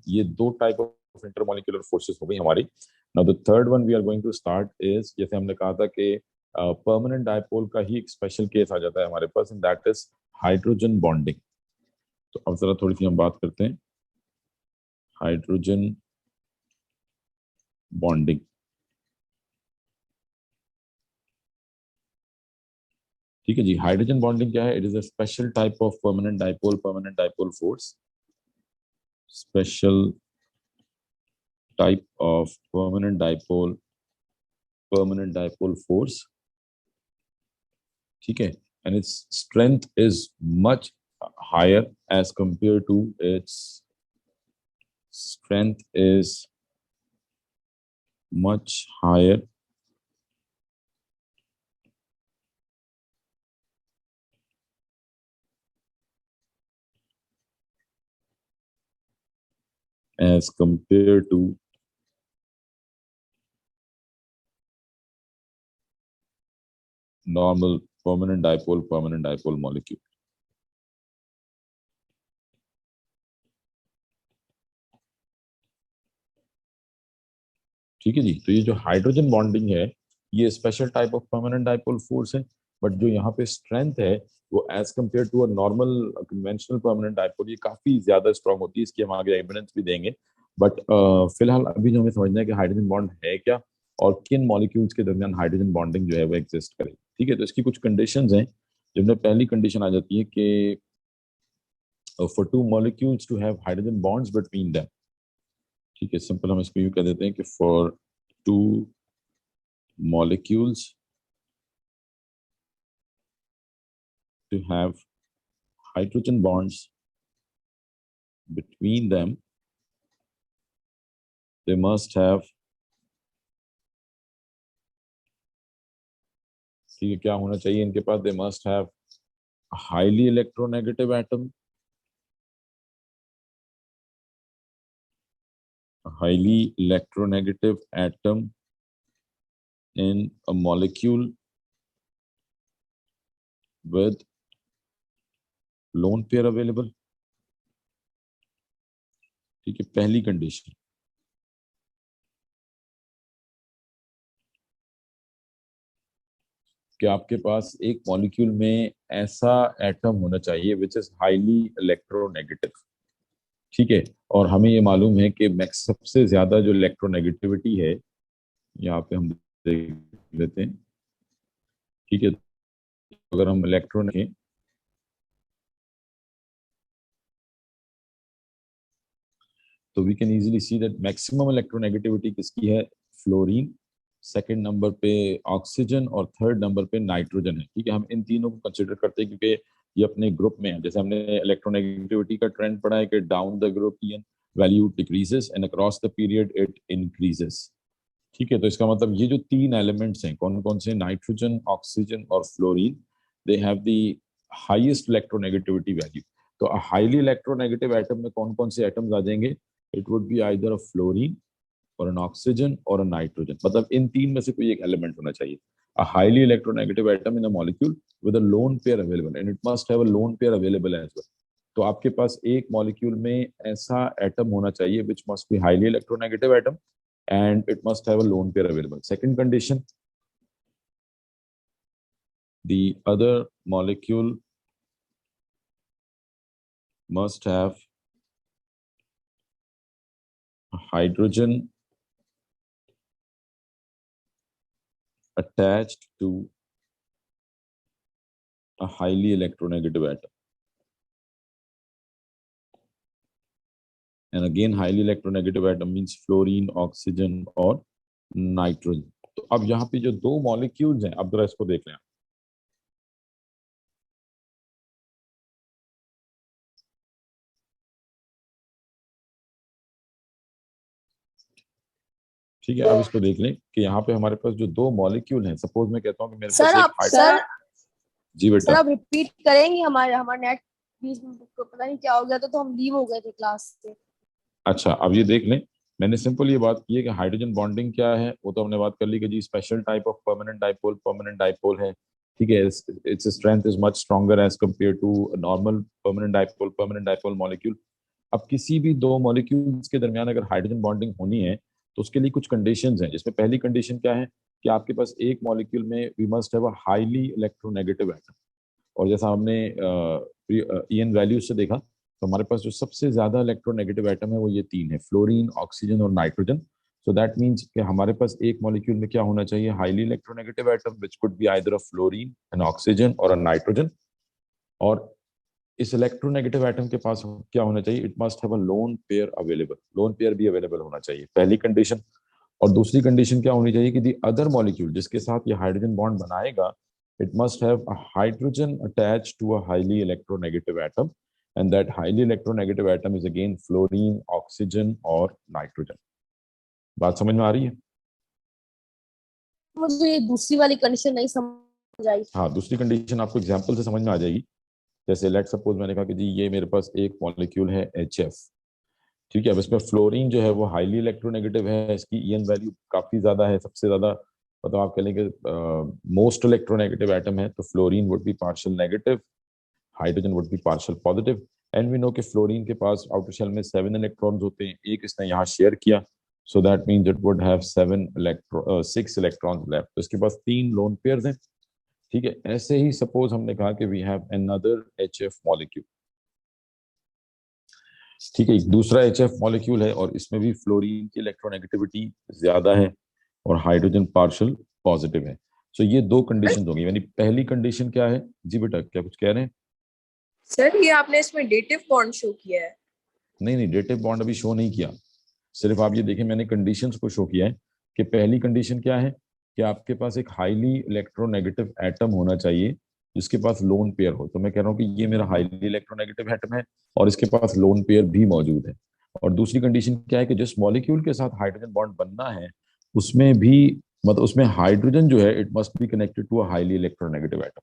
ये दो type of intermolecular forces हो गई हमारी। Now the third one we are going to start is, जैसे हमने कहा था कि परमानेंट डायपोल का ही एक स्पेशल केस आ जाता है हमारे पास, and that is hydrogen bonding. तो अब जरा थोड़ी सी हम बात करते हैं हाइड्रोजन बॉन्डिंग। ठीक है जी, हाइड्रोजन बॉन्डिंग क्या है? It is a special type of permanent dipole force, special type of permanent dipole force, ठीक है, and its strength is much higher as compared to its strength is much higher as compared to normal permanent dipole molecule। ठीक है जी, तो ये जो hydrogen bonding है ये special type of permanent dipole force है, बट जो यहाँ पे स्ट्रेंथ है वो as compare to a normal conventional permanent dipole ये काफी ज्यादा स्ट्रांग होती है। इसकी हम आगे एविडेंस भी देंगे, बट फिलहाल अभी जो हमें समझना है कि हाइड्रोजन बॉन्ड है क्या और किन मॉलिक्यूल्स के दरमियान हाइड्रोजन बॉन्डिंग जो है वो एग्जिस्ट करे। ठीक है, तो इसकी कुछ कंडीशंस हैं, जिनमें पहली कंडीशन आ जाती है कि for two molecules to have hydrogen bonds between them. ठीक है, सिंपल हम इसको यूं कह देते हैं कि for two molecules to have hydrogen bonds between them, they must have, ठीक है, क्या होना चाहिए इनके पास? they must have a highly electronegative atom, a highly electronegative atom in a molecule with lone pair available। ठीक है, पहली कंडीशन। कि आपके पास एक मॉलिक्यूल में ऐसा एटम होना चाहिए विच इज हाईली इलेक्ट्रोनेगेटिव। ठीक है, और हमें ये मालूम है कि मैक्स सबसे ज्यादा जो इलेक्ट्रोनेगेटिविटी है यहाँ पे हम देख लेते हैं। ठीक है, अगर हम इलेक्ट्रॉन के तो we can easily see that maximum electronegativity किसकी है? फ्लोरीन, सेकंड नंबर पे ऑक्सीजन और थर्ड नंबर पे नाइट्रोजन है। ठीक है, हम इन तीनों को कंसिडर करते हैं क्योंकि ये अपने ग्रुप में है। जैसे हमने इलेक्ट्रोनेगेटिविटी का ट्रेंड पढ़ा है कि down the group value decreases and across the period it increases. ठीक है, तो इसका मतलब ये जो तीन एलिमेंट्स हैं, कौन कौन से? नाइट्रोजन, ऑक्सीजन और fluorine, they have the highest electronegativity value. तो हाईली इलेक्ट्रोनेगेटिव एटम में कौन कौन से एटम्स आ जाएंगे? It would be either a fluorine और एन ऑक्सीजन और अ नाइट्रोजन, मतलब इन तीन में से कोई एक एलिमेंट होना चाहिए। A highly electronegative atom in a molecule with a lone pair available and it must have a lone pair available as well. तो आपके पास एक मॉलिक्यूल में ऐसा एटम होना चाहिए which must be highly electronegative atom and it must have a lone pair available. Second condition, the other molecule must have a hydrogen attached to a highly electronegative atom. And again, highly electronegative atom means fluorine, oxygen और nitrogen. तो अब यहाँ पे जो दो molecules हैं, अब जरा इसको देख लें। ठीक है, अब इसको देख लें कि यहाँ पे हमारे पास जो दो मॉलिक्यूल हैं, सपोज मैं कहता हूँ कि मेरे पास एक जी बेटा, सर आप रिपीट करेंगे? हमारा नेट बीच में पता नहीं क्या हो गया तो हम लीव हो गए थे क्लास से। अच्छा, अब ये देख लें, मैंने सिंपल ये बात की है कि हाइड्रोजन बॉन्डिंग क्या है, वो तो हमने बात कर ली कि जी special type of permanent dipole है। ठीक है, its strength is much stronger as compare to normal permanent dipole molecule. अब किसी भी दो मॉलिक्यूल्स के दरमियान अगर हाइड्रोजन बॉन्डिंग होनी है तो उसके लिए कुछ कंडीशंस हैं, जिसमें पहली कंडीशन क्या है कि आपके पास एक मॉलिक्यूल में we must have a highly electronegative atom. और जैसा हमने ईएन वैल्यूज से देखा तो हमारे पास जो सबसे ज्यादा इलेक्ट्रोनेगेटिव एटम है वो ये तीन है, फ्लोरीन, ऑक्सीजन और नाइट्रोजन। सो दैट मीन्स कि हमारे पास एक मॉलिक्यूल में क्या होना चाहिए, highly electronegative atom which could be either a fluorine, N oxygen और अ नाइट्रोजन। और इस इलेक्ट्रोनेगेटिव एटम के पास क्या होना चाहिए, it must have a lone pair available, lone pair भी अवेलेबल होना चाहिए, पहली कंडीशन। और दूसरी कंडीशन क्या होनी चाहिए कि दी अदर मॉलिक्यूल जिसके साथ ये हाइड्रोजन बॉन्ड बनाएगा, it must have a hydrogen attach to a highly electronegative atom, and that highly electronegative atom is again fluorine, oxygen और नाइट्रोजन। बात समझ में आ रही है? मुझे ये दूसरी वाली कंडीशन नहीं समझ आई। हाँ, दूसरी कंडीशन आपको एग्जाम्पल से समझ में आ जाएगी। जैसे लेट सपोज मैंने कहा कि जी ये मेरे पास एक मॉलिक्यूल है HF, ठीक है। अब इसमें फ्लोरीन जो है वो हाईली इलेक्ट्रोनेगेटिव है, इसकी ईएन वैल्यू काफी ज्यादा है, सबसे ज्यादा, मतलब आप कह लेंगे मोस्ट इलेक्ट्रोनेगेटिव एटम है, तो fluorine would be partial negative, hydrogen would be partial positive. And we know कि फ्लोरीन के पास आउटर शेल में 7 इलेक्ट्रॉन्स होते हैं, एक इसने यहाँ शेयर किया, so that means it would have 6 electrons left, तो इसके पास 3 लोन पेयर्स हैं, ठीक है। ऐसे ही सपोज हमने कहा कि we have another HF molecule, ठीक है, एक दूसरा HF मॉलिक्यूल है और इसमें भी फ्लोरीन की इलेक्ट्रोनेगेटिविटी ज्यादा है और हाइड्रोजन पार्शियल पॉजिटिव है। सो ये दो कंडीशन होंगी, यानी पहली कंडीशन क्या है जी बेटा, क्या कुछ कह रहे हैं? सर ये आपने इसमें डेटिव बॉन्ड शो किया है। नहीं नहीं, डेटिव बॉन्ड अभी शो नहीं किया, सिर्फ आप ये देखें मैंने कंडीशंस को शो किया है कि पहली कंडीशन क्या है कि आपके पास एक हाईली इलेक्ट्रोनेगेटिव एटम होना चाहिए जिसके पास लोन पेयर हो। तो मैं कह रहा हूँ कि ये मेरा हाईली इलेक्ट्रोनेगेटिव एटम है और इसके पास लोन पेयर भी मौजूद है। और दूसरी कंडीशन क्या है कि जिस मॉलिक्यूल के साथ हाइड्रोजन बॉन्ड बनना है उसमें भी, मतलब उसमें हाइड्रोजन जो है it must be connected to a highly electronegative atom.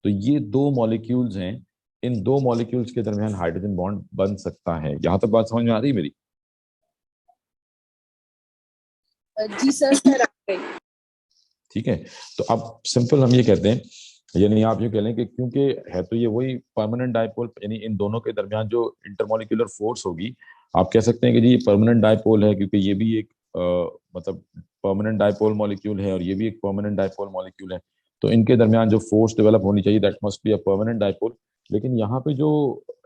तो ये दो मॉलिक्यूल्स हैं, इन दो मॉलिक्यूल्स के दरमियान हाइड्रोजन बॉन्ड बन सकता है। यहां तक बात समझ में आ रही है मेरी? जी सर। सर आ गई। ठीक है, तो अब सिंपल हम ये कहते हैं, यानी आप ये कह लें कि क्योंकि है तो ये वही परमानेंट डायपोल, यानी इन दोनों के दरमियान जो इंटरमॉलिक्यूलर फोर्स होगी, आप कह सकते हैं कि जी ये परमानेंट डायपोल है, क्योंकि ये भी एक मतलब परमानेंट डायपोल मॉलिक्यूल है और ये भी एक परमानेंट डायपोल मॉलिक्यूल है। तो इनके दरमियान जो फोर्स डेवलप होनी चाहिए that must be a permanent dipole. लेकिन यहाँ पे जो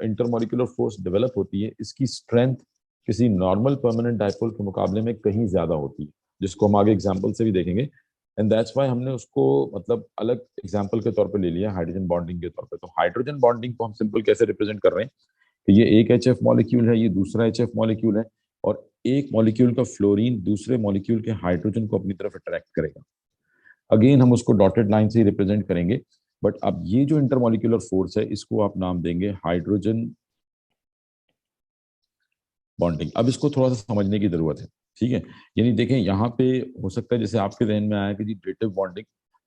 इंटरमॉलिक्यूलर फोर्स डेवलप होती है इसकी स्ट्रेंथ किसी नॉर्मल परमानेंट डायपोल के मुकाबले में कहीं ज्यादा होती है, जिसको हम आगे एग्जाम्पल से भी देखेंगे। एंड दैट्स वाई हमने उसको मतलब अलग एग्जाम्पल के तौर पे ले लिया हाइड्रोजन बॉन्डिंग के तौर पे। तो हाइड्रोजन बॉन्डिंग को हम सिंपल कैसे रिप्रेजेंट कर रहे हैं कि ये एक HF मॉलिक्यूल है, ये दूसरा HF मॉलिक्यूल है, और एक मॉलिक्यूल का फ्लोरीन दूसरे मॉलिक्यूल के हाइड्रोजन को अपनी तरफ अट्रैक्ट करेगा। अगेन हम उसको डॉटेड लाइन से ही रिप्रेजेंट करेंगे, बट अब ये जो इंटरमॉलिक्यूलर फोर्स है इसको आप नाम देंगे हाइड्रोजन बॉन्डिंग। अब इसको थोड़ा सा समझने की जरूरत है, ठीक है। यानी देखें यहाँ पे हो सकता है जैसे आपके जहन में आया कि जी डेटिव बॉन्डिंग,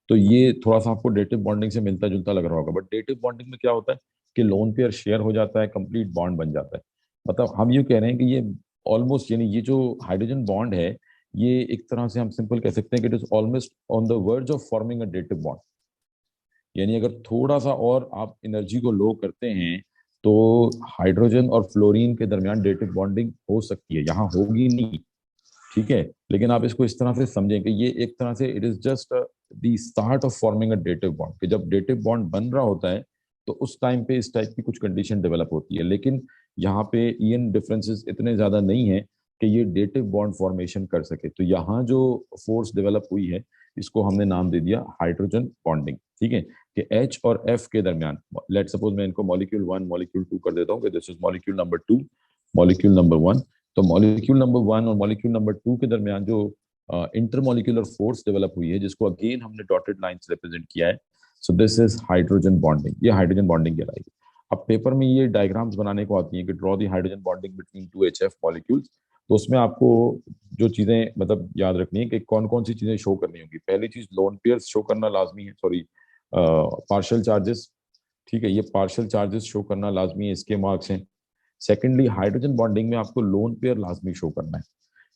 तो ये थोड़ा सा आपको डेटिव बॉन्डिंग से मिलता जुलता लग रहा होगा, बट डेटिव बॉन्डिंग में क्या होता है कि लोन पेयर शेयर हो जाता है, कंप्लीट बॉन्ड बन जाता है। मतलब हम ये कह रहे हैं कि ये ऑलमोस्ट, यानी ये जो हाइड्रोजन बॉन्ड है ये एक तरह से हम सिंपल कह सकते हैं कि it is almost on the verge of forming a dative bond. यानी अगर थोड़ा सा और आप एनर्जी को लो करते हैं तो हाइड्रोजन और फ्लोरीन के दरमियान डेटिव बॉन्डिंग हो सकती है, यहाँ होगी नहीं, ठीक है। लेकिन आप इसको इस तरह से समझें कि ये एक तरह से it is just the start of forming a dative bond, कि जब डेटिव बॉन्ड बन रहा होता है तो उस टाइम पे इस टाइप की कुछ कंडीशन डेवलप होती है। लेकिन यहाँ पे ईएन डिफरेंसेस इतने ज्यादा नहीं है कि ये डेटिव बॉन्ड फॉर्मेशन कर सके। तो यहाँ जो फोर्स डेवलप हुई है इसको हमने नाम दे दिया हाइड्रोजन बॉन्डिंग, ठीक है। कि H और F के दरमियान, लेट सपोज मैं इनको मॉलिक्यूल 1 मॉलिक्यूल 2 कर देता हूँ कि this is molecule number 2, molecule number 1। तो मॉलिक्यूल नंबर 1 और मॉलिक्यूल नंबर 2 के दरमियान जो इंटरमॉलिक्यूलर फोर्स डेवलप हुई है जिसको अगेन हमने डॉटेड लाइन से रिप्रेजेंट किया है, so this is hydrogen bonding, ये हाइड्रोजन बॉन्डिंग कहलाएगी। अब पेपर में ये डायग्राम्स बनाने को आती हैं कि draw the hydrogen bonding between 2 HF molecules. तो उसमें आपको जो चीजें मतलब याद रखनी है कि कौन कौन सी चीजें शो करनी होंगी। पहली चीज लोन पेयर्स शो करना लाजमी है, सॉरी पार्शियल चार्जेस, ठीक है, ये पार्शियल चार्जेस शो करना लाजमी है, इसके मार्क्स हैं। सेकेंडली हाइड्रोजन बॉन्डिंग में आपको लोन पेयर लाजमी शो करना है।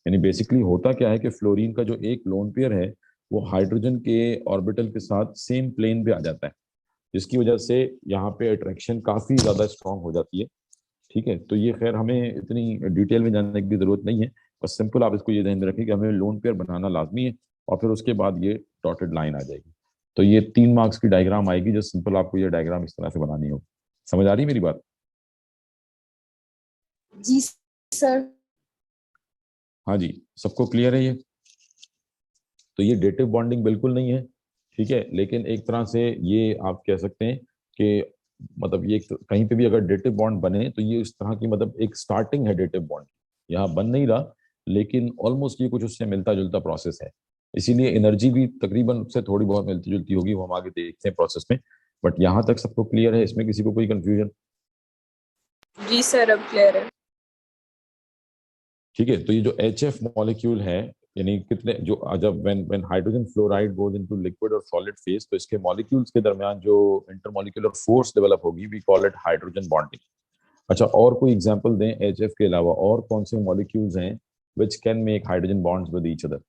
यानी बेसिकली होता क्या है कि फ्लोरीन का जो एक लोन पेयर है वो हाइड्रोजन के ऑर्बिटल के साथ सेम प्लेन पे आ जाता है, जिसकी वजह से यहाँ पे अट्रैक्शन काफी ज्यादा स्ट्रांग हो जाती है। ठीक है, तो ये खैर हमें इतनी डिटेल में जानने की भी जरूरत नहीं है, बस सिंपल आप इसको ये ध्यान में रखें कि हमें लोन पेयर बनाना लाजमी है, और फिर उसके बाद ये डॉटेड लाइन आ जाएगी। तो ये 3 मार्क्स की डायग्राम आएगी, जो सिंपल आपको ये डायग्राम इस तरह से बनानी होगी। समझ आ रही है मेरी बात? जी सर। हाँ जी, सबको क्लियर है ये? तो ये डेटिव बॉन्डिंग बिल्कुल नहीं है, ठीक है, लेकिन एक तरह से ये आप कह सकते हैं कि मतलब ये कहीं पे भी अगर डेटिव बॉन्ड बने तो ये इस तरह की मतलब एक स्टार्टिंग है डेटिव बॉन्ड, यहाँ बन नहीं रहा, लेकिन ऑलमोस्ट ये कुछ उससे मिलता जुलता प्रोसेस है, इसीलिए एनर्जी भी तकरीबन उससे थोड़ी बहुत मिलती जुलती होगी, वो हम आगे देखते हैं प्रोसेस में। बट यहाँ तक सबको क्लियर है, इसमें किसी को कोई कंफ्यूजन? जी सर, अब क्लियर है। ठीक है, तो ये जो एच एफ मॉलिक्यूल है, यानी कितने जो जब when hydrogen fluoride goes into liquid और सॉलिड फेज, तो इसके मॉलिक्यूल्स के दरमियान जो इंटरमॉलिक्यूलर फोर्स डेवलप होगी, we call it hydrogen bonding. अच्छा, और कोई एग्जांपल दें एच एफ के अलावा, और कौन से मॉलिक्यूल्स हैं which can make hydrogen bonds with each other?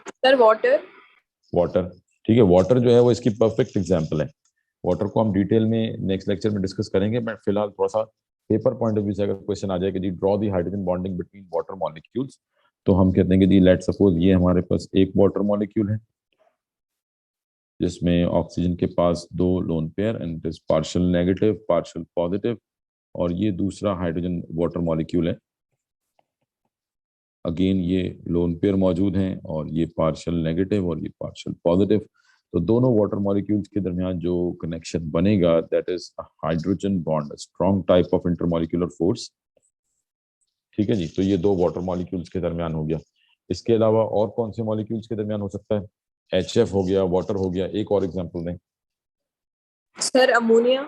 Sir water. Water, ठीक है, वाटर जो है वो इसकी परफेक्ट एग्जांपल है। वाटर को हम डिटेल में नेक्स्ट लेक्चर में डिस्कस करेंगे, बट फिलहाल थोड़ा सा पेपर पॉइंट ऑफ व्यू से अगर क्वेश्चन आ जाए कि जी draw the hydrogen bonding between water molecules, तो हम कहते हैं कि जी लेट सपोज ये हमारे पास एक वाटर मॉलिक्यूल है जिसमें ऑक्सीजन के पास 2 lone pair and it is partial negative partial positive, और ये दूसरा हाइड्रोजन वाटर मॉलिक्यूल है, अगेन ये लोन पेयर मौजूद हैं और ये पार्शियल नेगेटिव और ये पार्शियल पॉजिटिव। तो दोनों वाटर मॉलिक्यूल्स के दरमियान जो कनेक्शन बनेगा that is hydrogen bond, strong type of intermolecular force. ठीक है जी, तो ये 2 वाटर मॉलिक्यूल्स के दरमियान हो गया। इसके अलावा और कौन से मॉलिक्यूल्स के दरमियान हो सकता है? एच एफ हो गया, वाटर हो गया, एक और एग्जाम्पल दें। Sir ammonia.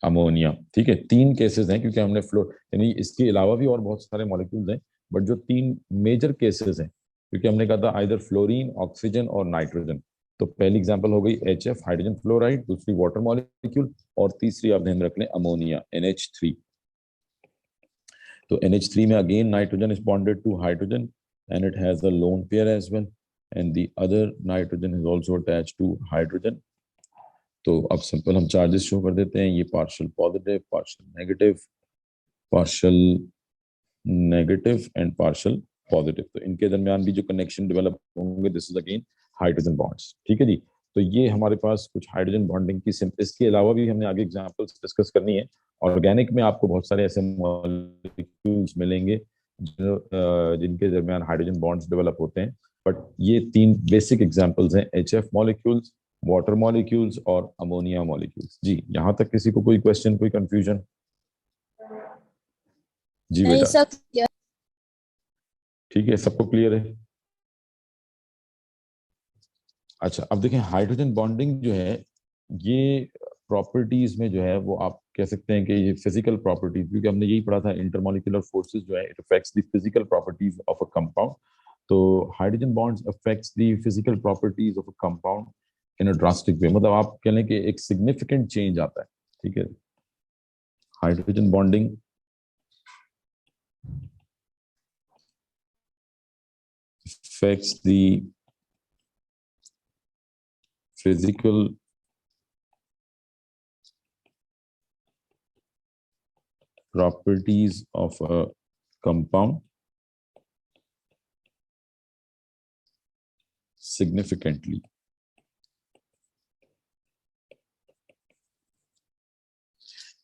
अमोनिया, ठीक है, 3 केसेस हैं क्योंकि हमने फ्लो, यानी इसके अलावा भी और बहुत सारे मॉलिक्यूल्स हैं, बट जो 3 मेजर केसेस हैं, क्योंकि हमने कहा था आइदर फ्लोरीन, ऑक्सीजन और नाइट्रोजन। तो पहली एग्जांपल हो गई एच एफ हाइड्रोजन फ्लोराइड, दूसरी वाटर मॉलिक्यूल, और तीसरी आप ध्यान रख लें अमोनिया NH3। तो NH3 में again nitrogen is bonded to hydrogen and it has a lone pair as well, and the other nitrogen is also attached to hydrogen. तो अब सिंपल हम चार्जेस शो कर देते हैं, ये partial positive, partial negative, partial negative and partial positive. तो इनके दरमियान भी जो कनेक्शन डेवलप होंगे this is again hydrogen bonds. ठीक है जी, तो ये हमारे पास कुछ हाइड्रोजन बॉन्डिंग की इसके अलावा भी हमने आगे एग्जांपल्स डिस्कस करनी है। ऑर्गेनिक में आपको बहुत सारे ऐसे मॉलिक्यूल्स मिलेंगे जिनके दरमियान हाइड्रोजन बॉन्ड्स डेवलप होते हैं, बट ये 3 बेसिक एग्जांपल्स हैं, H F molecules, water molecules और अमोनिया मॉलिक्यूल्स। जी, यहाँ तक किसी को कोई क्वेश्चन, कोई कंफ्यूजन? जी नहीं बेटा, सर, क्या? ठीक है, सबको क्लियर है? अच्छा, अब देखें हाइड्रोजन बॉन्डिंग जो है, ये प्रॉपर्टीज में जो है वो आप कह सकते हैं कि ये फिजिकल प्रॉपर्टीज, क्योंकि हमने यही पढ़ा था इंटरमॉलिक्यूलर फोर्सेस जो है it affects the physical properties of a compound. तो hydrogen bonds affects the physical properties of a compound in a drastic way, मतलब आप कह लें कि एक सिग्निफिकेंट चेंज आता है। ठीक है, hydrogen bonding affects the physical properties of a compound significantly।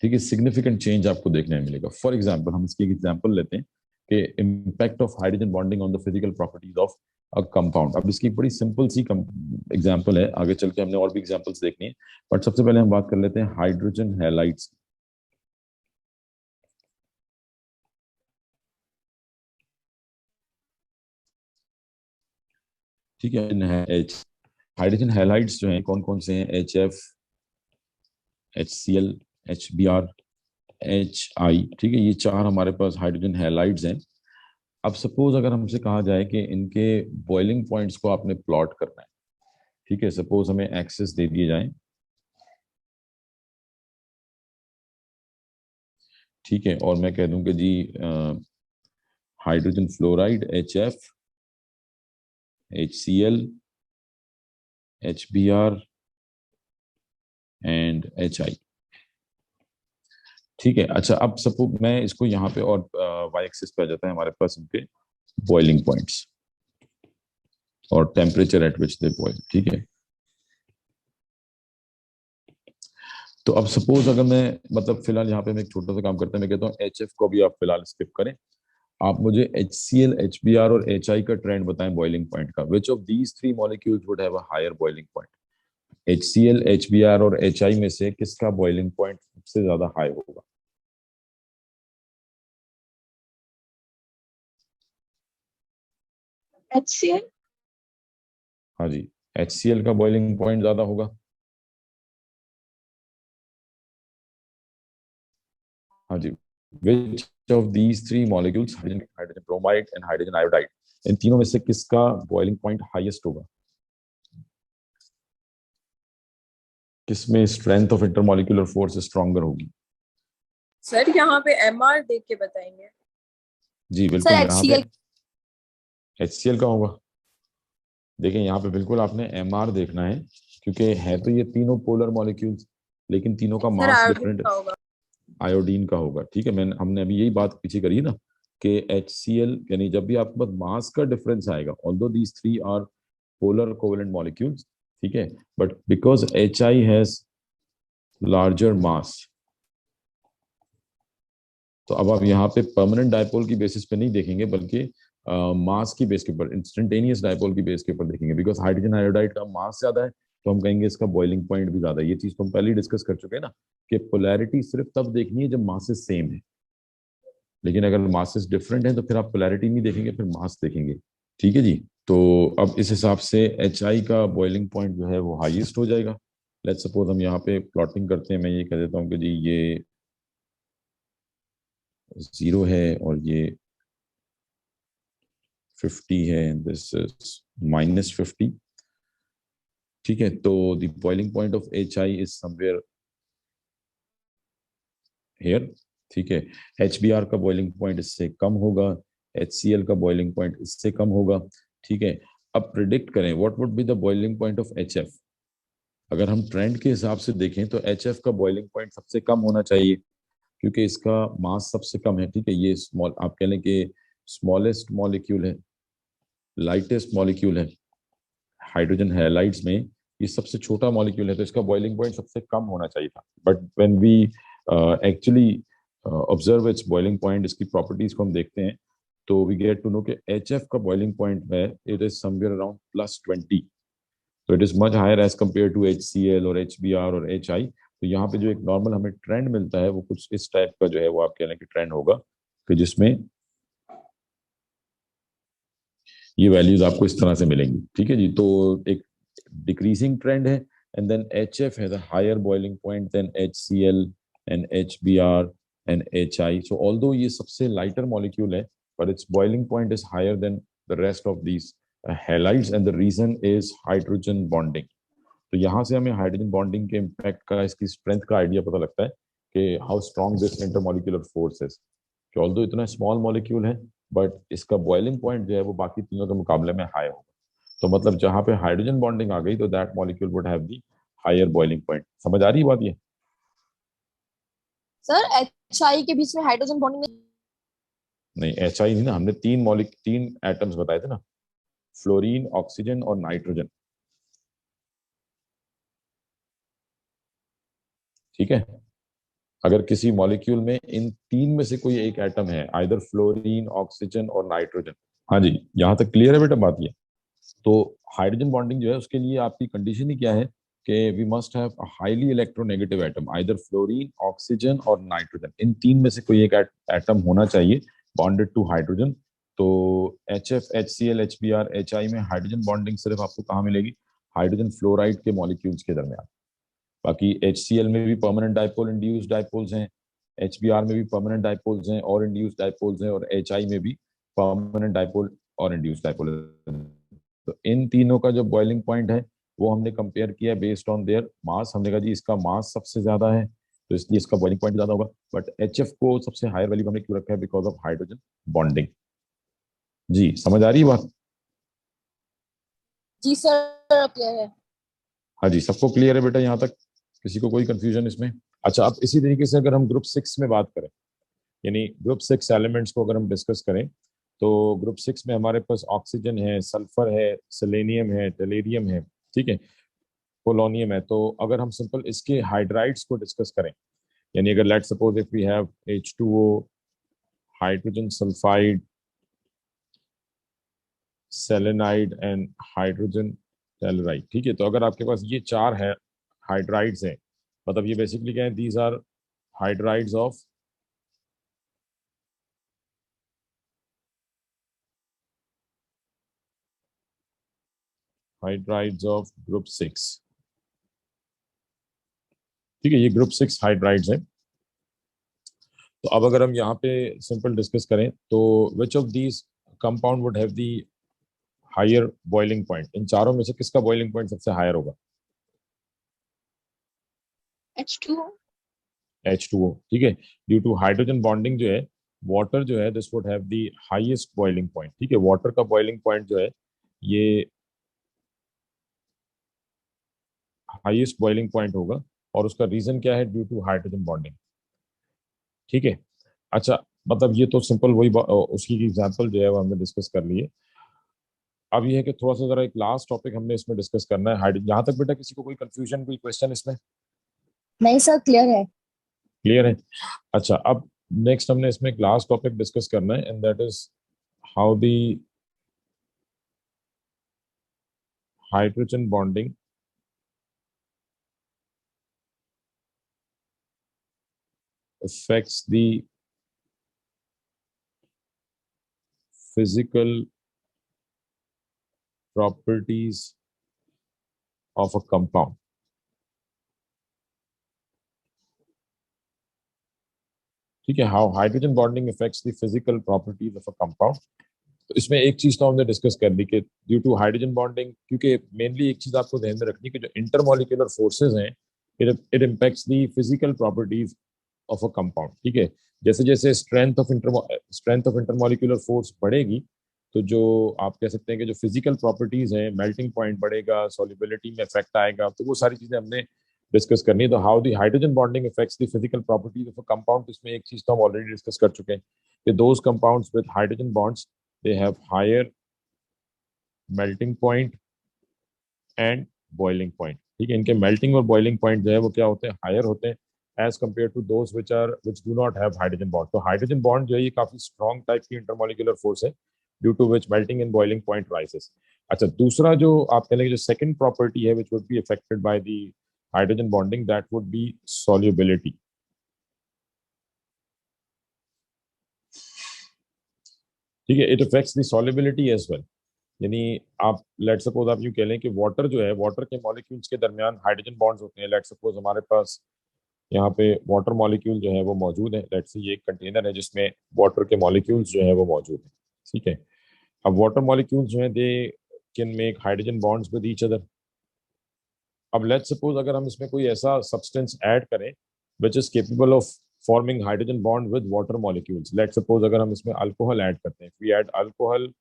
ठीक है, सिग्निफिकेंट चेंज आपको देखने में मिलेगा। फॉर एग्जांपल हम इसकी एक एग्जांपल लेते हैं कि impact of hydrogen bonding on the physical properties of a compound. अब इसकी बड़ी सिंपल सी एग्जांपल है, आगे चल के हमने और भी एग्जांपल्स देखनी है, बट सबसे पहले हम बात कर लेते हैं हाइड्रोजन हैलाइड्स। ठीक है, एच हाइड्रोजन हैलाइड्स जो हैं कौन कौन से हैं? H F, HCl, HBr, HI। ठीक है, ये 4 हमारे पास हाइड्रोजन हैलाइड्स हैं। अब सपोज अगर हमसे कहा जाए कि इनके बॉइलिंग पॉइंट्स को आपने प्लॉट करना है, ठीक है, सपोज हमें एक्सेस दे दिए जाए, ठीक है, और मैं कह दूं कि जी hydrogen fluoride HF, HCl, HBr and HI। ठीक है। अच्छा, अब सपोज मैं इसको यहाँ पे और वाई एक्सिस पे आ जाता है हमारे पास इनके बॉइलिंग पॉइंट्स और temperature at which they boil. ठीक है, तो अब सपोज अगर मैं मतलब फिलहाल यहाँ पे मैं एक छोटा सा काम करता हूँ, मैं कहता हूँ एच एफ को भी आप फिलहाल स्किप करें। आप मुझे H C L, H B R और एच आई का ट्रेंड बताएं बॉइलिंग पॉइंट का। Which of these three molecules would have a higher boiling point? H C L, H B R और एच आई में से किसका बॉइलिंग पॉइंट सबसे ज्यादा हाई होगा? HCl। हाँ जी, एच सी एल का बॉइलिंग पॉइंट ज्यादा होगा। हाँ जी, which of these three molecules, hydrogen hydrogen bromide and hydrogen iodide, इन तीनों में से किसका बॉइलिंग पॉइंट हाईएस्ट होगा? किसमें strength of intermolecular force stronger होगी? सर यहाँ पे एमआर देख के बताएंगे। जी बिल्कुल, सर यहाँ पे HCl। HCl का होगा। देखिए यहाँ पे बिल्कुल आपने MR देखना है, क्योंकि है तो ये तीनों पोलर मॉलिक्यूल्स, लेकिन तीनों का सर मास आयोडीन डिफरेंट है। का होगा। आयोडीन का होगा। ठीक है, मैंने हमने अभी यही बात पीछे करी है ना कि HCl यानी जब भी आपके पास मास का डिफरेंस आएगा, although these three are polar covalent molecules, ठीक है, but because HI has larger mass, तो अब आप यहाँ पे परमानेंट डायपोल की बेसिस पे नहीं देखेंगे, बल्कि मास की बेस के ऊपर, इंस्टेंटेनियस डायपोल की बेस के ऊपर देखेंगे। बिकॉज हाइड्रोजन आयोडाइड का मास ज्यादा है, तो हम कहेंगे इसका बॉइलिंग पॉइंट भी ज्यादा है। ये चीज तो हम पहले ही डिस्कस कर चुके हैं ना कि पोलैरिटी सिर्फ तब देखनी है जब मासेस सेम है, लेकिन अगर मासेस डिफरेंट है तो फिर आप पोलैरिटी नहीं देखेंगे, फिर मास देखेंगे। ठीक है जी, तो अब इस हिसाब से HI का बॉइलिंग पॉइंट जो है वो हाईएस्ट हो जाएगा। लेट्स सपोज हम यहाँ पे प्लॉटिंग करते हैं, मैं ये कह देता हूँ कि जी ये 0 है और ये 50 है, दिस इज -50। ठीक है, तो the boiling point of HI is somewhere here. ठीक है, HBr का बॉइलिंग पॉइंट इससे कम होगा, HCl का बॉइलिंग पॉइंट इससे कम होगा। ठीक है, अब प्रिडिक्ट करें what would be the boiling point of HF। अगर हम ट्रेंड के हिसाब से देखें तो HF का बॉइलिंग पॉइंट सबसे कम होना चाहिए, क्योंकि इसका मास सबसे कम है। ठीक है, ये स्मॉल, आप कह लें कि स्मॉलेस्ट मॉलिक्यूल है, लाइटेस्ट मॉलिक्यूल है हाइड्रोजन हैलाइड्स में, ये सबसे छोटा मॉलिक्यूल है, तो इसका बॉइलिंग पॉइंट सबसे कम होना चाहिए था। But when we actually observe its boiling point, इसकी प्रॉपर्टीज को हम देखते हैं, तो वी गेट टू नो कि HF का बॉइलिंग पॉइंट है, इट इज समवेयर अराउंड +20। तो it is much higher as compare to HCl और HBr और HI। तो यहाँ पे जो एक नॉर्मल हमें ट्रेंड मिलता है वो कुछ इस टाइप का जो है वो आप कह लें कि ट्रेंड होगा, कि जिसमें ये वैल्यूज आपको इस तरह से मिलेंगी। ठीक है जी, तो एक डिक्रीजिंग ट्रेंड है, and then HF has a higher boiling point than HCl and HBr and HI। So although ये सबसे लाइटर मॉलिक्यूल है, but its boiling point is higher than the rest of these halides, and the reason is hydrogen bonding। तो यहाँ से हमें hydrogen bonding के impact का, इसकी स्ट्रेंथ का आइडिया पता लगता है कि how strong this intermolecular force है, कि ऑल्दो इतना स्मॉल मॉलिक्यूल है, बट इसका बॉइलिंग पॉइंट जो है वो बाकी तीनों के मुकाबले में हाई होगा। तो मतलब जहां पे हाइड्रोजन बॉन्डिंग आ गई तो that molecule would have the higher boiling point. समझ आ रही है बात ये? सर HI के बीच में हाइड्रोजन बॉन्डिंग। नहीं, HI नहीं ना, हमने तीन एटम्स बताए थे ना, फ्लोरीन, ऑक्सीजन और नाइट्रोजन। ठीक है, अगर किसी मॉलिक्यूल में इन तीन में से कोई एक एटम है, आइदर फ्लोरीन, ऑक्सीजन और नाइट्रोजन। हाँ जी, यहाँ तक क्लियर है बेटा बात ये? तो हाइड्रोजन बॉन्डिंग जो है उसके लिए आपकी कंडीशन ही क्या है कि we must have a highly electronegative atom, either fluorine, oxygen और नाइट्रोजन। इन तीन में से कोई एक एटम होना चाहिए बॉन्डेड टू हाइड्रोजन। तो HF, HCl, HBr, HI में हाइड्रोजन बॉन्डिंग सिर्फ आपको कहाँ मिलेगी? हाइड्रोजन फ्लोराइड के मॉलिक्यूल्स के दरमियान। बाकी HCl में भी परमानेंट डाइपोल इंड्यूस्ड डाइपोल्स हैं, HBr में भी परमानेंट डाइपोल्स हैं और इंड्यूस्ड डाइपोल्स हैं, और HI में भी परमानेंट डाइपोल और इंड्यूस्ड डाइपोल। तो इन तीनों का जो बॉइलिंग पॉइंट है वो हमने कंपेयर किया बेस्ड ऑन देयर मास। हमने कहा जी इसका मास सबसे ज्यादा है, तो इसलिए इसका बॉइलिंग पॉइंट ज्यादा होगा। बट HF को सबसे हायर वैल्यू हमने क्यों रखा है? Because of hydrogen bonding. जी समझ आ रही है बात? जी सर क्लियर है। हाँ जी, सबको क्लियर है बेटा यहाँ तक? किसी को कोई कंफ्यूजन इसमें? अच्छा, अब इसी तरीके से अगर हम ग्रुप 6 में बात करें, यानी ग्रुप 6 एलिमेंट्स को अगर हम डिस्कस करें, तो ग्रुप 6 में हमारे पास ऑक्सीजन है, सल्फर है, सेलेनियम है, टेलेरियम है, ठीक है, पोलोनियम है। तो अगर हम सिंपल इसके हाइड्राइड्स को डिस्कस करें, यानी अगर let suppose if we have H2O, hydrogen sulphide, selenide and hydrogen telluride, ठीक है, तो अगर आपके पास ये चार है हाइड्राइड्स हैं, मतलब ये बेसिकली क्या है, these are hydrides of group 6, ठीक है, ये ग्रुप 6 हाइड्राइड्स हैं। तो अब अगर हम यहाँ पे सिंपल डिस्कस करें, तो which of these compound would have the higher boiling point, इन चारों में से किसका बॉइलिंग पॉइंट सबसे हायर होगा? H2O। H2O, ठीक है, ड्यू टू हाइड्रोजन बॉन्डिंग जो है, वाटर जो है this would have the highest boiling point, ठीक है, वाटर का बॉइलिंग पॉइंट जो है ये हाईएस्ट बॉइलिंग पॉइंट होगा, और उसका रीजन क्या है, ड्यू टू हाइड्रोजन बॉन्डिंग, ठीक है। अच्छा, मतलब ये तो सिंपल वही उसकी एग्जांपल जो है वो हमने डिस्कस कर ली है। अब ये है कि थोड़ा सा जरा एक लास्ट टॉपिक हमने इसमें डिस्कस करना है, हाइड्रोजन। यहाँ तक बेटा किसी को कोई कंफ्यूजन, कोई क्वेश्चन इसमें? नहीं सर, क्लियर है। क्लियर है। अच्छा, अब नेक्स्ट हमने इसमें एक लास्ट टॉपिक डिस्कस करना है, and that is how the hydrogen bonding affects the physical properties of a compound, ठीक है, how hydrogen bonding effects the physical properties of a compound. तो इसमें एक चीज तो हमने डिस्कस कर ली कि ड्यू टू हाइड्रोजन बॉन्डिंग, क्योंकि मेनली एक चीज आपको ध्यान में रखनी है कि जो इंटरमॉलिक्यूलर फोर्सेज हैं, it impacts the physical properties of a compound, ठीक है। जैसे जैसे स्ट्रेंथ ऑफ इंटरमॉलिक्यूलर फोर्स बढ़ेगी, तो जो आप कह सकते हैं कि जो फिजिकल प्रॉपर्टीज हैं, मेल्टिंग पॉइंट बढ़ेगा, सॉल्युबिलिटी में इफेक्ट आएगा, तो वो सारी चीजें हमने डिस्कस करनी है। तो how the hydrogen bonding effects the physical properties of a compound, इसमें एक चीज तो हम ऑलरेडी डिस्कस कर चुके हैं कि those compounds with hydrogen bonds, they have higher melting point and boiling point, ठीक है, इनके melting और boiling point जो है वो क्या होते हैं, हायर होते हैं as compare to those which do not have hydrogen bond। तो हाइड्रोजन बॉन्ड जो है ये काफी स्ट्रॉन्ग टाइप की इंटरमोलिकुलर फोर्स है, due to which melting and boiling point rises. अच्छा, दूसरा जो आप कह लेंगे जो सेकंड प्रॉपर्टी है which would be affected by the hydrogen bonding, that would be solubility, ठीक है, it affects the solubility as well. यानी आप लेट सपोज आप यूं कह लें कि वाटर जो है, वाटर के मॉलिक्यूल्स के दरमियान हाइड्रोजन बॉन्ड्स होते हैं। लेट सपोज हमारे पास यहाँ पे वाटर मॉलिक्यूल जो है वो मौजूद है, लेट से ये एक कंटेनर है जिसमें वाटर के मॉलिक्यूल्स जो है वो मौजूद है, ठीक है। अब वाटर मॉलिक्यूल्स जो है they can make hydrogen bonds with each other. अब लेट सपोज अगर हम इसमें कोई ऐसा सब्सटेंस ऐड करें which is capable of forming hydrogen bond with water molecules, let suppose अगर हम इसमें अल्कोहल ऐड करते हैं, we add alcohol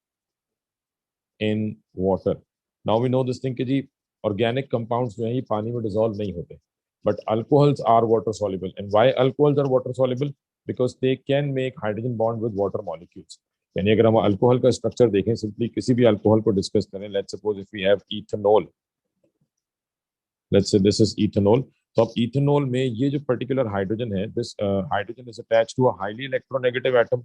in water. Now we know this thing कि जी ऑर्गेनिक कंपाउंड्स जो है ये पानी में डिसॉल्व नहीं होते, but alcohols are water soluble. And why alcohols are water soluble? Because they can make hydrogen bond with water molecules. यानी अगर हम अल्कोहल का स्ट्रक्चर देखें, सिंपली किसी भी अल्कोहल को डिस्कस करें, let's suppose if we have ethanol, let's say this is ethanol. तो अब इथेनॉल में ये जो पर्टिकुलर हाइड्रोजन है, this hydrogen is attached to a highly electronegative atom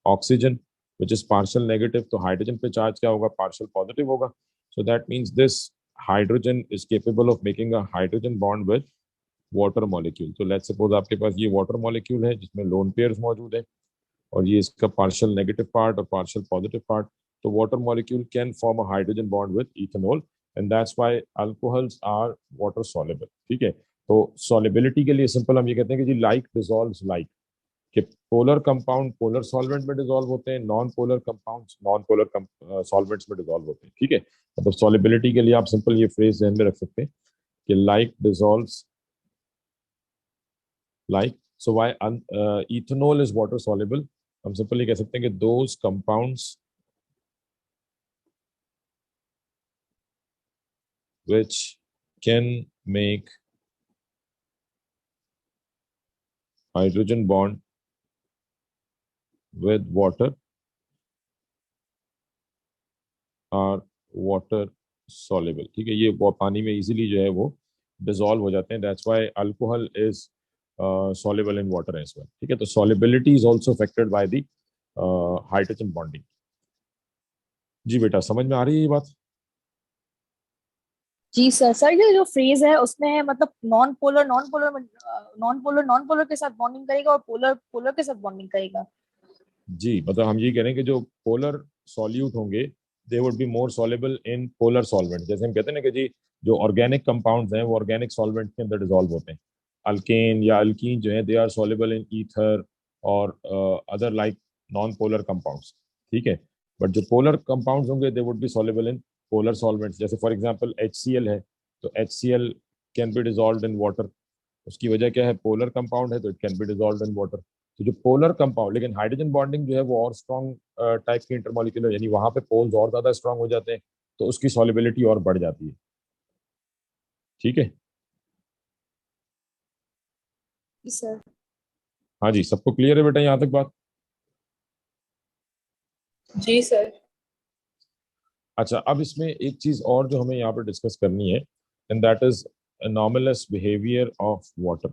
oxygen which is partial negative, तो हाइड्रोजन पे चार्ज क्या होगा, पार्शियल पॉजिटिव होगा। so that means this hydrogen is capable of making a hydrogen bond with water molecule। तो let's suppose आपके पास ये water molecule है जिसमें लोन पेयर्स मौजूद है, और ये इसका पार्शियल नेगेटिव पार्ट और पार्शियल पॉजिटिव पार्ट। तो water molecule can form a hydrogen bond with ethanol, and that's why alcohols are water soluble, ठीक है। तो सॉल्युबिलिटी के लिए सिंपल हम ये कहते हैं कि जी लाइक डिसॉल्व्स लाइक, कि पोलर कंपाउंड पोलर सॉल्वेंट में डिसॉल्व होते हैं, non polar compounds non polar solvents में डिसॉल्व होते हैं, ठीक है। मतलब सॉलिबिलिटी के लिए आप सिंपल ये फ्रेज ध्यान में रख सकते हैं कि like dissolves like. So why ethanol is water soluble, हम सिंपली कह सकते हैं कि those compounds which can make hydrogen bond with water are water soluble. ठीक है, ये वो पानी में इजीली जो है वो डिसॉल्व हो जाते हैं। That's why alcohol is soluble in water as well। ठीक है, तो solubility is also affected by the hydrogen bonding. जी बेटा, समझ में आ रही है ये बात? जी सर। सर ये जो फ्रेज है उसमें है मतलब नॉन पोलर के साथ बॉन्डिंग करेगा और पोलर पोलर के साथ बॉन्डिंग करेगा। जी, मतलब हम ये कह रहे हैं कि जो पोलर सॉल्यूट होंगे they would be more soluble in polar solvent. जैसे हम कहते हैं ना कि जी जो ऑर्गेनिक कंपाउंड्स हैं वो ऑर्गेनिक सॉल्वेंट के अंदर डिसॉल्व होते हैं। अल्केन या अल्कीन जो है they are soluble in ether और other like non polar compounds. ठीक है, बट जो पोलर कंपाउंड्स होंगे they would be soluble in polar solvents. जैसे फॉर एग्जांपल HCl है, तो HCl can be dissolved in water. उसकी वजह क्या है? पोलर कंपाउंड है तो it can be dissolved in water. तो जो पोलर कंपाउंड, लेकिन हाइड्रोजन बॉन्डिंग जो है वो और स्ट्रॉन्ग टाइप की इंटरमॉलिक्यूलर, यानी वहां पे पोल्स और ज्यादा स्ट्रॉन्ग हो जाते हैं, तो उसकी सॉल्युबिलिटी और बढ़ जाती है। ठीक है, जी सर। हाँ जी, सबको क्लियर है बेटा यहाँ तक बात? जी सर। अच्छा, अब इसमें एक चीज और जो हमें यहाँ पर डिस्कस करनी है, and that is anomalous behaviour of water.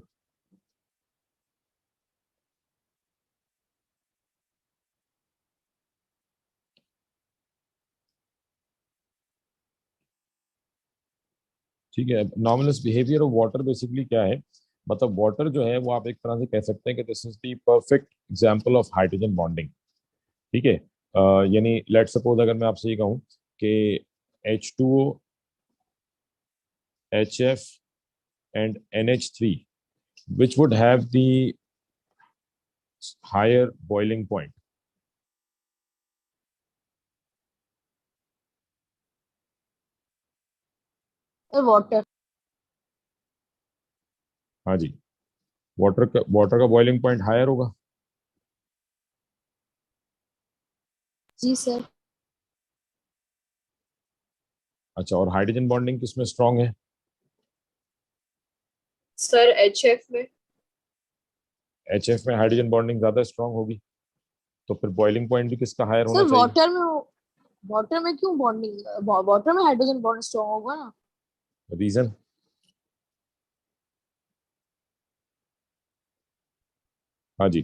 ठीक है, नॉर्मलस बिहेवियर ऑफ वाटर बेसिकली क्या है? मतलब वाटर जो है वो आप एक तरह से कह सकते हैं कि this is the perfect example of hydrogen bonding. ठीक है, यानी लेट सपोज अगर मैं आपसे ये कहूँ कि H2O, HF and NH3 which would have the higher boiling point। Water. हाँ जी, वाटर का बॉइलिंग पॉइंट हायर होगा। जी सर। अच्छा, और हाइड्रोजन बॉन्डिंग किसमें स्ट्रांग है? सर HF में। HF में हाइड्रोजन बॉन्डिंग ज्यादा स्ट्रांग होगी, तो फिर बॉइलिंग पॉइंट भी किसका हायर होना सर चाहिए? वाटर में क्यों बॉन्डिंग, वाटर में हाइड्रोजन बॉन्ड स्ट्रॉन्ग होगा ना। रीजन? हाँ जी,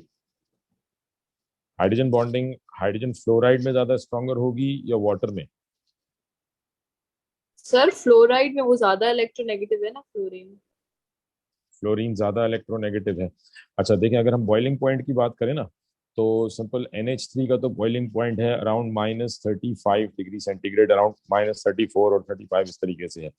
हाइड्रोजन बॉन्डिंग हाइड्रोजन फ्लोराइड में ज्यादा स्ट्रांगर होगी या वाटर में? सर फ्लोराइड में वो ज्यादा इलेक्ट्रोनेगेटिव है ना फ्लोरीन। फ्लोरीन ज्यादा इलेक्ट्रोनेगेटिव है। अच्छा देखिए, अगर हम बॉइलिंग पॉइंट की बात करें ना, तो सिंपल NH3 का तो बॉइलिंग पॉइंट है अराउंड -35 डिग्री सेंटीग्रेड, अराउंड -34 और 35 इस तरीके से है।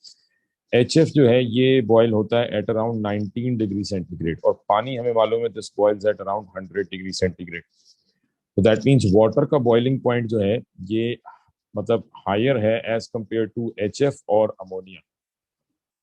HF जो है ये बॉयल होता है एट अराउंड 19 डिग्री सेंटीग्रेड, और पानी हमें मालूम है this boils at around 100 degree centigrade. तो दैट मीन्स वाटर का बॉइलिंग पॉइंट जो है ये मतलब हायर है एज कंपेयर टू HF और अमोनिया।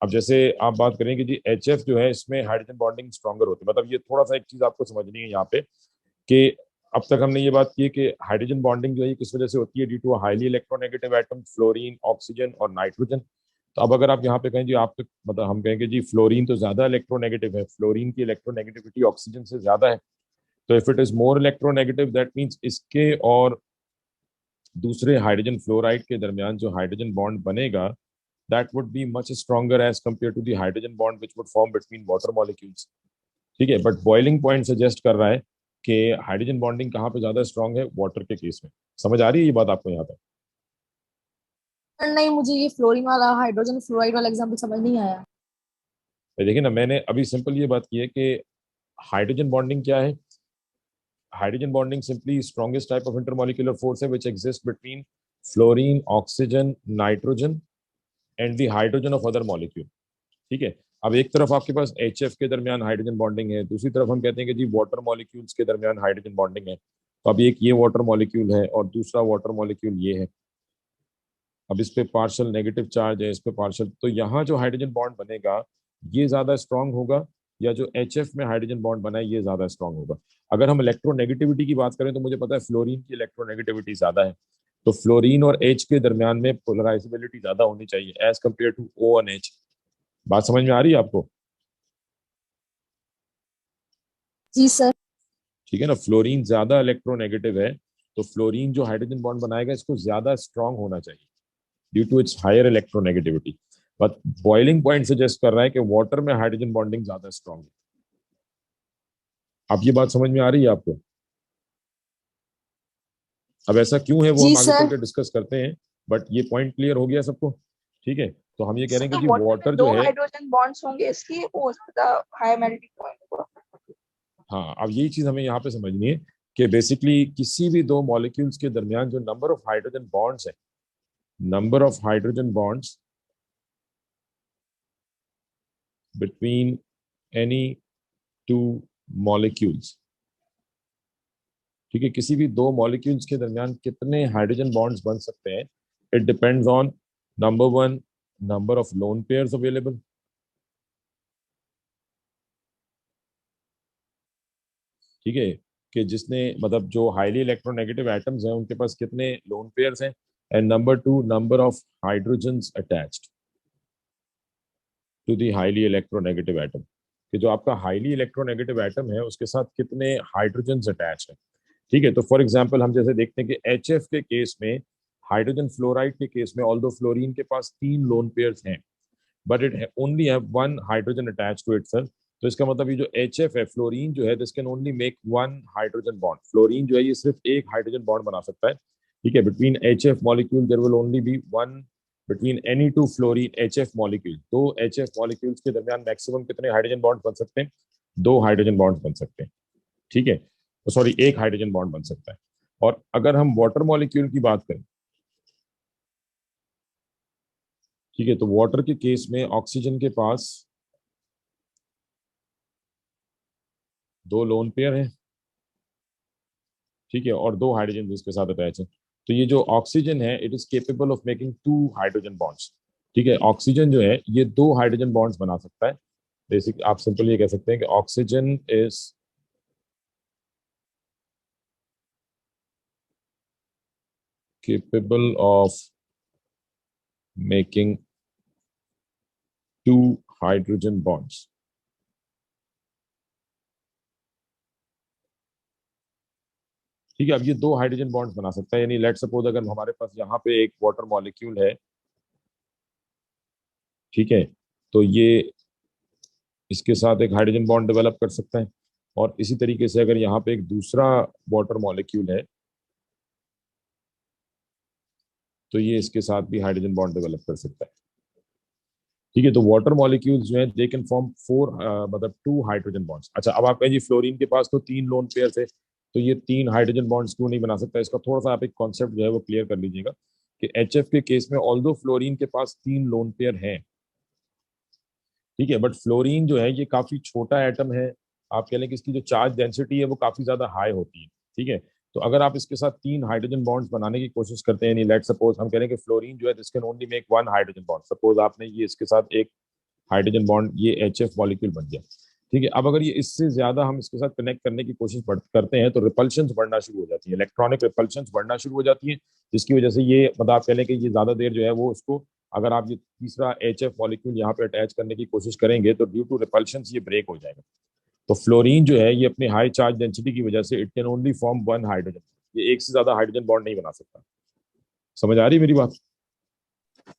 अब जैसे आप बात करें कि जी HF जो है इसमें हाइड्रोजन बॉन्डिंग स्ट्रॉन्गर होती है। मतलब ये थोड़ा सा एक चीज आपको समझनी है यहाँ पे कि अब तक हमने ये बात की कि हाइड्रोजन बॉन्डिंग जो है किस वजह से होती है? Due to highly electronegative atom fluorine, oxygen और नाइट्रोजन। तो अब अगर आप यहाँ पे कहें जी आप मतलब हम कहेंगे जी फ्लोरीन तो ज्यादा इलेक्ट्रोनेगेटिव है, फ्लोरीन की इलेक्ट्रोनेगेटिविटी ऑक्सीजन से ज्यादा है, तो if it is more electronegative that means इसके और दूसरे हाइड्रोजन फ्लोराइड के दरमियान जो हाइड्रोजन बॉन्ड बनेगा that would be much stronger as compared to the hydrogen bond which would form between water molecules। ठीक है, बट बॉइलिंग पॉइंट सजेस्ट कर रहा है कि हाइड्रोजन बॉन्डिंग कहाँ पे ज्यादा स्ट्रांग है? वाटर के केस में। समझ आ रही है ये बात आपको यहाँ पे? नहीं, मुझे ये फ्लोरीन वाला हाइड्रोजन फ्लोराइड वाला एग्जांपल समझ नहीं आया। तो देखिए ना, मैंने अभी सिंपल ये बात की है कि हाइड्रोजन बॉन्डिंग क्या है? Hydrogen bonding simply strongest type of intermolecular force है which exist between fluorine, oxygen, nitrogen and the hydrogen of other molecule. ठीक है, अब एक तरफ आपके पास HF के दरमियान हाइड्रोजन बॉन्डिंग है, दूसरी तरफ हम कहते हैं कि जी वाटर मॉलिक्यूल्स के दरमियान हाइड्रोजन बॉन्डिंग है। तो अब एक ये वाटर मॉलिक्यूल है और दूसरा वाटर मॉलिक्यूल ये है। अब इस पे पार्शियल नेगेटिव चार्ज है, इस पे पार्शियल, तो यहाँ जो हाइड्रोजन बॉन्ड बनेगा ये ज्यादा स्ट्रांग होगा, या जो HF में हाइड्रोजन बॉन्ड बना है ये ज्यादा स्ट्रांग होगा? अगर हम इलेक्ट्रोनेगेटिविटी की बात करें तो मुझे पता है फ्लोरीन की इलेक्ट्रोनेगेटिविटी ज्यादा है, तो फ्लोरीन और H के दरमियान में पोलराइजेबिलिटी ज्यादा होनी चाहिए एज कम्पेयर टू O और H। बात समझ में आ रही है आपको? जी सर। ठीक है ना, फ्लोरीन ज्यादा इलेक्ट्रोनेगेटिव है, तो फ्लोरीन जो हाइड्रोजन बॉन्ड बनाएगा इसको ज्यादा स्ट्रांग होना चाहिए due to its higher electronegativity. But boiling point suggest कर रहा है कि वाटर में हाइड्रोजन बॉन्डिंग ज्यादा स्ट्रांग है। अब ये बात समझ में आ रही है आपको? अब ऐसा क्यों है वो जी हम आगे चल सर। के डिस्कस करते हैं, बट ये पॉइंट क्लियर हो गया सबको? ठीक है, तो हम ये कह रहे हैं तो कि जी वाटर में वाटर जो दो है, हाइड्रोजन बॉन्ड्स होंगे, इसलिए वो हो सकता हाई मेल्टिंग पॉइंट होगा। हाँ अब यही चीज हमें यहाँ पे समझनी है कि बेसिकली किसी भी दो मॉलिक्यूल्स के दरमियान जो नंबर ऑफ हाइड्रोजन बॉन्ड्स है, number of hydrogen bonds between any two molecules, ठीक है, किसी भी दो मॉलिक्यूल्स के दरमियान कितने हाइड्रोजन बॉन्ड्स बन सकते हैं, it depends on number one, number of lone pairs available, ठीक है, कि जिसने मतलब जो हाईली इलेक्ट्रोनेगेटिव एटम्स हैं उनके पास कितने लोन पेयर्स हैं, and number two number of hydrogens attached to the highly electronegative atom, कि जो आपका हाईली इलेक्ट्रोनेगेटिव एटम है उसके साथ कितने हाइड्रोजन्स अटैच हैं। ठीक है, तो फॉर एग्जांपल हम जैसे देखते हैं कि HF के केस में, हाइड्रोजन फ्लोराइड के केस में, ऑल्दो फ्लोरीन के पास 3 लोन पेयर्स हैं but it only have 1 hydrogen attach to itself. तो इसका मतलब ये जो HF है, फ्लोरीन जो है, this can only make 1 hydrogen bond. Fluorine जो है ये सिर्फ एक हाइड्रोजन बॉन्ड बना सकता है। ठीक है, between HF molecule there will only be one, between any two fluorine HF molecule, दो HF मॉलिक्यूल्स के दरमियान मैक्सिमम कितने हाइड्रोजन बॉन्ड बन सकते हैं? 2 हाइड्रोजन बॉन्ड बन सकते हैं। ठीक है, तो सॉरी, एक हाइड्रोजन बॉन्ड बन सकता है। और अगर हम वाटर मॉलिक्यूल की बात करें, ठीक है, तो वाटर के केस में ऑक्सीजन के पास 2 लोन पेयर हैं, ठीक है, और 2 हाइड्रोजन इसके साथ अटैच है। तो ये जो ऑक्सीजन है, it is capable of making 2 hydrogen bonds. ठीक है, ऑक्सीजन जो है ये 2 हाइड्रोजन बॉन्ड्स बना सकता है। बेसिक आप सिंपल ये कह सकते हैं कि oxygen is capable of making 2 hydrogen bonds। ठीक है, अब ये 2 हाइड्रोजन बॉन्ड्स बना सकता है, यानी लेट सपोज अगर हमारे पास यहाँ पे एक वाटर मॉलिक्यूल है, ठीक है, तो ये इसके साथ एक हाइड्रोजन बॉन्ड डेवलप कर सकता है, और इसी तरीके से अगर यहाँ पे एक दूसरा वाटर मॉलिक्यूल है तो ये इसके साथ भी हाइड्रोजन बॉन्ड डेवलप कर सकता है। ठीक है, तो वाटर मॉलिक्यूल्स जो है they can form 2 hydrogen bonds. अच्छा, अब आप कहें जी फ्लोरीन के पास तो 3 लोन पेयर थे, तो ये 3 हाइड्रोजन बॉन्ड्स क्यों नहीं बना सकता? इसका थोड़ा सा आप एक कॉन्सेप्ट जो है वो क्लियर कर लीजिएगा कि HF के केस में ऑल्दो फ्लोरीन के पास 3 लोन पेयर हैं, ठीक है, बट फ्लोरीन जो है ये काफी छोटा एटम है। आप कह लें कि इसकी जो चार्ज डेंसिटी है वो काफी ज्यादा हाई होती है। ठीक है, तो अगर आप इसके साथ 3 हाइड्रोजन बॉन्ड्स बनाने की कोशिश करते हैं, लेट सपोज हम कह रहे हैं कि फ्लोरीन जो है this can only make 1 hydrogen bond, suppose आपने ये इसके साथ एक हाइड्रोजन बॉन्ड, ये HF मॉलिक्यूल बन गया। ठीक है, अब अगर ये इससे ज्यादा हम इसके साथ कनेक्ट करने की कोशिश करते हैं तो रिपल्शंस बढ़ना शुरू हो जाती है, इलेक्ट्रॉनिक रिपल्शंस बढ़ना शुरू हो जाती है, जिसकी वजह से ये मतलब आप कह लें कि ये ज्यादा देर जो है वो उसको, अगर आप ये तीसरा HF मॉलिक्यूल यहाँ पे अटैच करने की कोशिश करेंगे तो ड्यू टू रिपल्शंस ये ब्रेक हो जाएगा। तो फ्लोरीन जो है ये अपनी हाई चार्ज डेंसिटी की वजह से it can only form 1 hydrogen, ये एक से ज्यादा हाइड्रोजन बॉन्ड नहीं बना सकता। समझ आ रही है मेरी बात?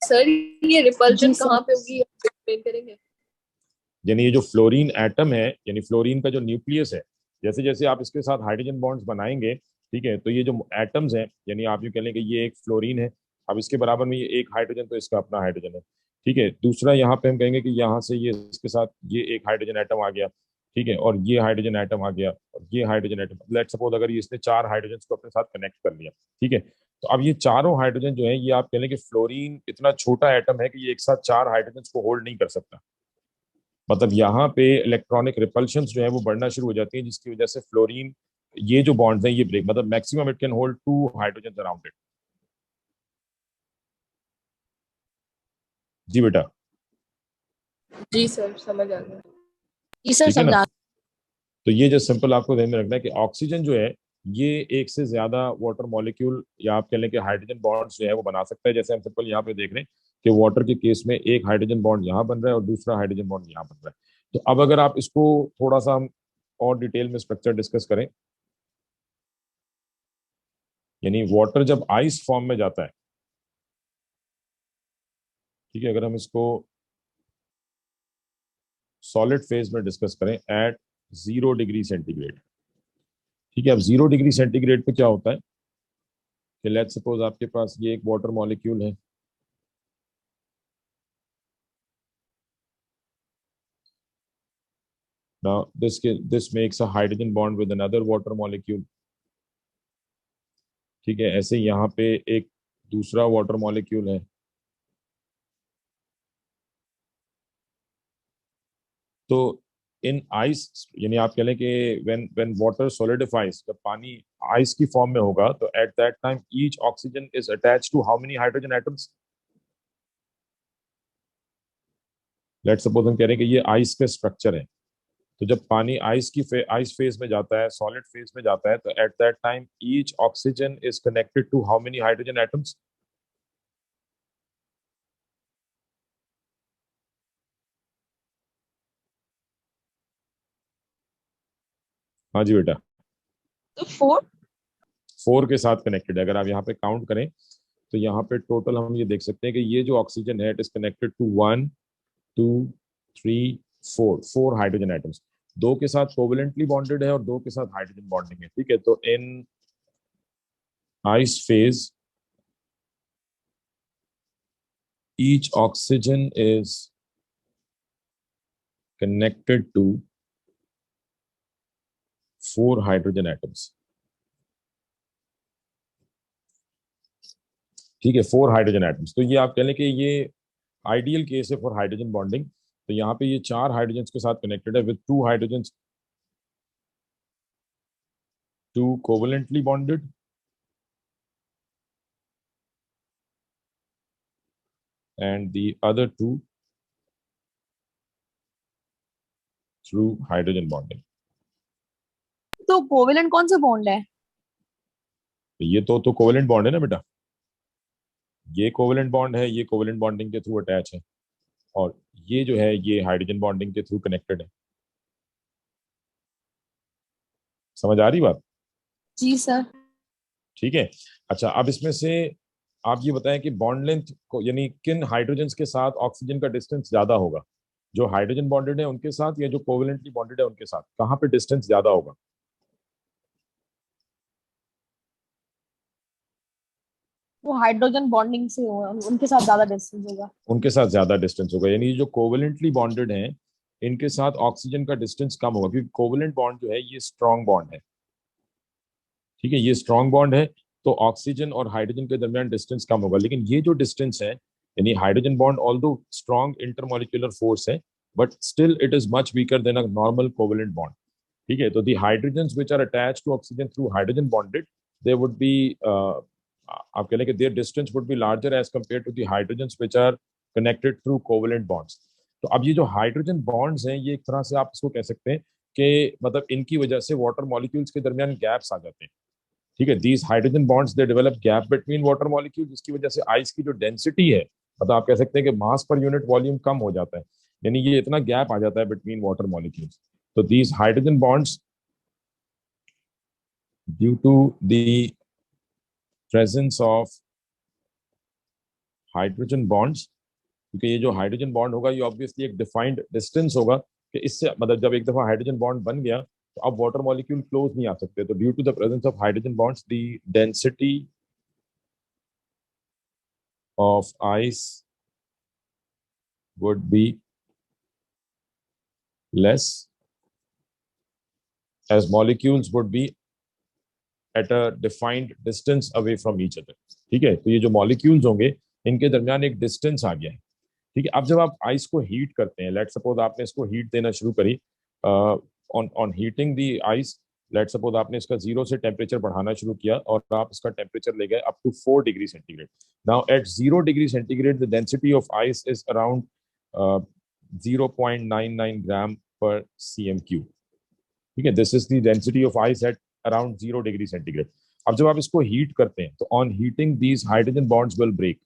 सर ये रिपल्शन जी सर। कहाँ पे होगी, आप एक्सप्लेन करेंगे? यानी ये जो फ्लोरीन एटम है, यानी फ्लोरीन का जो न्यूक्लियस है, जैसे जैसे आप इसके साथ हाइड्रोजन बॉन्ड्स बनाएंगे, ठीक है, तो ये जो एटम्स हैं, यानी आप यूँ कह लें कि ये एक फ्लोरीन है, अब इसके बराबर में ये एक हाइड्रोजन, तो इसका अपना हाइड्रोजन है। ठीक है, दूसरा यहाँ पे हम कहेंगे कि यहाँ से ये इसके साथ ये एक हाइड्रोजन एटम आ गया, ठीक है, और ये हाइड्रोजन एटम आ गया, और ये हाइड्रोजन एटम, लेट सपोज अगर ये इसने 4 हाइड्रोजन को अपने साथ कनेक्ट कर लिया, ठीक है, तो अब ये चारों हाइड्रोजन जो है, ये आप कह लें कि फ्लोरीन इतना छोटा एटम है कि ये एक साथ 4 हाइड्रोजन को होल्ड नहीं कर सकता। मतलब यहाँ पे इलेक्ट्रॉनिक रिपल्शंस जो है वो बढ़ना शुरू हो जाती है, जिसकी वजह से फ्लोरीन, ये जो बॉन्ड्स हैं ये ब्रेक, मतलब maximum it can hold 2 hydrogen around it. जी बेटा। जी सर, समझ आ गया। जी सर ठीक है ना, समझा। तो ये जो सिंपल आपको ध्यान में रखना है कि ऑक्सीजन जो है ये एक से ज्यादा वाटर मॉलिक्यूल या आप कह लें कि हाइड्रोजन बॉन्ड्स जो है वो बना सकता है। जैसे हम सिंपल यहाँ पे देख रहे हैं कि वाटर के केस में एक हाइड्रोजन बॉन्ड यहाँ बन रहा है और दूसरा हाइड्रोजन बॉन्ड यहाँ बन रहा है। तो अब अगर आप इसको थोड़ा सा हम और डिटेल में स्ट्रक्चर डिस्कस करें। यानी वाटर जब आइस फॉर्म में जाता है, ठीक है, अगर हम इसको सॉलिड फेज में डिस्कस करें एट 0 डिग्री सेंटीग्रेड, ठीक है। अब 0 डिग्री सेंटीग्रेड पे क्या होता है कि लेट्स सपोज आपके पास ये एक वाटर मॉलिक्यूल है, now this makes a hydrogen bond with another water molecule, ठीक है। ऐसे यहाँ पे एक दूसरा वाटर मॉलिक्यूल है, तो इन आइस, यानी आप कह लें कि व्हेन व्हेन वाटर सॉलिडिफाइज, जब पानी आइस की फॉर्म में होगा, तो at that time each oxygen is attached to how many hydrogen atoms. Let's suppose हम कह रहे हैं कि ये आइस का स्ट्रक्चर है, तो जब पानी आइस फेज में जाता है, सॉलिड फेज में जाता है, तो at that time each oxygen is connected to how many hydrogen atoms. हाँ जी बेटा, तो 4। 4 के साथ कनेक्टेड है। अगर आप यहाँ पे काउंट करें तो यहाँ पे टोटल हम ये देख सकते हैं कि ये जो ऑक्सीजन है it is connected to 1 2 3 4, 4 hydrogen atoms. 2 के साथ कोवलेंटली बॉन्डेड है और 2 के साथ हाइड्रोजन बॉन्डिंग है, ठीक है। तो in ice phase each oxygen is connected to 4 hydrogen atoms, ठीक है, 4 हाइड्रोजन एटम्स। तो ये आप कह लें कि ये आइडियल केस है फॉर हाइड्रोजन बॉन्डिंग। तो यहाँ पे ये 4 हाइड्रोजन के साथ कनेक्टेड है with 2 hydrogen, 2 covalently bonded and the other 2 through hydrogen bonding। तो कोवेलेंट कौन सा बॉन्ड है? तो ये तो कोवलेंट बॉन्ड है ना बेटा, ये कोवलेंट बॉन्ड है, ये कोवलेंट बॉन्डिंग के थ्रू अटैच है, और ये जो है ये हाइड्रोजन बॉन्डिंग के थ्रू कनेक्टेड है। समझ आ रही बात? जी सर। ठीक है। अच्छा, अब इसमें से आप ये बताएं कि बॉन्ड लेंथ को, यानी किन हाइड्रोजन के साथ ऑक्सीजन का डिस्टेंस ज्यादा होगा, जो हाइड्रोजन बॉन्डेड है उनके साथ या जो कोवलेंटली बॉन्डेड है उनके साथ, कहाँ पे डिस्टेंस ज्यादा होगा? वो हाइड्रोजन बॉन्डिंग से होगा, उनके साथ ज्यादा डिस्टेंस होगा। उनके साथ ज्यादा डिस्टेंस होगा, यानी जो कोवलेंटली बॉन्डेड हैं इनके साथ ऑक्सीजन का डिस्टेंस कम होगा, क्योंकि कोवलेंट बॉन्ड जो है ये स्ट्रॉन्ग बॉन्ड है, ठीक है, ये स्ट्रॉन्ग बॉन्ड है, तो ऑक्सीजन और हाइड्रोजन के दरमियान डिस्टेंस कम होगा। लेकिन ये जो डिस्टेंस है, यानी hydrogen bond although strong intermolecular force है, but still it is much weaker than a normal covalent bond, ठीक है। तो the hydrogens which are attached to oxygen through hydrogen bonded, they would be, आप कह लें कि their distance would be larger as compare to the hydrogens which are connected through covalent bonds. तो अब ये जो हाइड्रोजन बॉन्ड्स हैं, ये एक तरह से आप इसको कह सकते हैं कि मतलब इनकी वजह से वाटर मॉलिक्यूल्स के दरमियान गैप्स आ जाते हैं, ठीक है। These hydrogen bonds they develop gap between water molecule, जिसकी वजह से आइस की जो डेंसिटी है, मतलब आप कह सकते हैं कि मास पर यूनिट वॉल्यूम कम हो जाता है, यानी ये इतना गैप आ जाता है बिटवीन वाटर मॉलिक्यूल्स। तो these hydrogen bonds due to the presence of hydrogen bonds, क्योंकि ये जो हाइड्रोजन बॉन्ड होगा ये ऑब्वियसली एक डिफाइंड डिस्टेंस होगा कि इससे, मतलब जब एक दफा हाइड्रोजन बॉन्ड बन गया तो अब वाटर मॉलिक्यूल क्लोज नहीं आ सकते। तो due to the presence of hydrogen bonds the density of ice would be less as molecules would be at a defined distance away from each other, ठीक है। तो ये जो मॉलिक्यूल्स होंगे इनके दरमियान एक डिस्टेंस आ गया है, ठीक है। अब जब आप आइस को हीट करते हैं, लेट सपोज आपने इसको हीट देना शुरू करी, on on heating the ice, let suppose आपने इसका 0 से टेम्परेचर बढ़ाना शुरू किया और आप इसका टेम्परेचर ले गए up to 4 degree centigrade. Now at 0 degree centigrade the density of ice is around 0.99 gram per cm3, ठीक है। This is the density of ice at around 0 degree centigrade. अब जब आप इसको हीट करते हैं तो on heating these hydrogen bonds will break,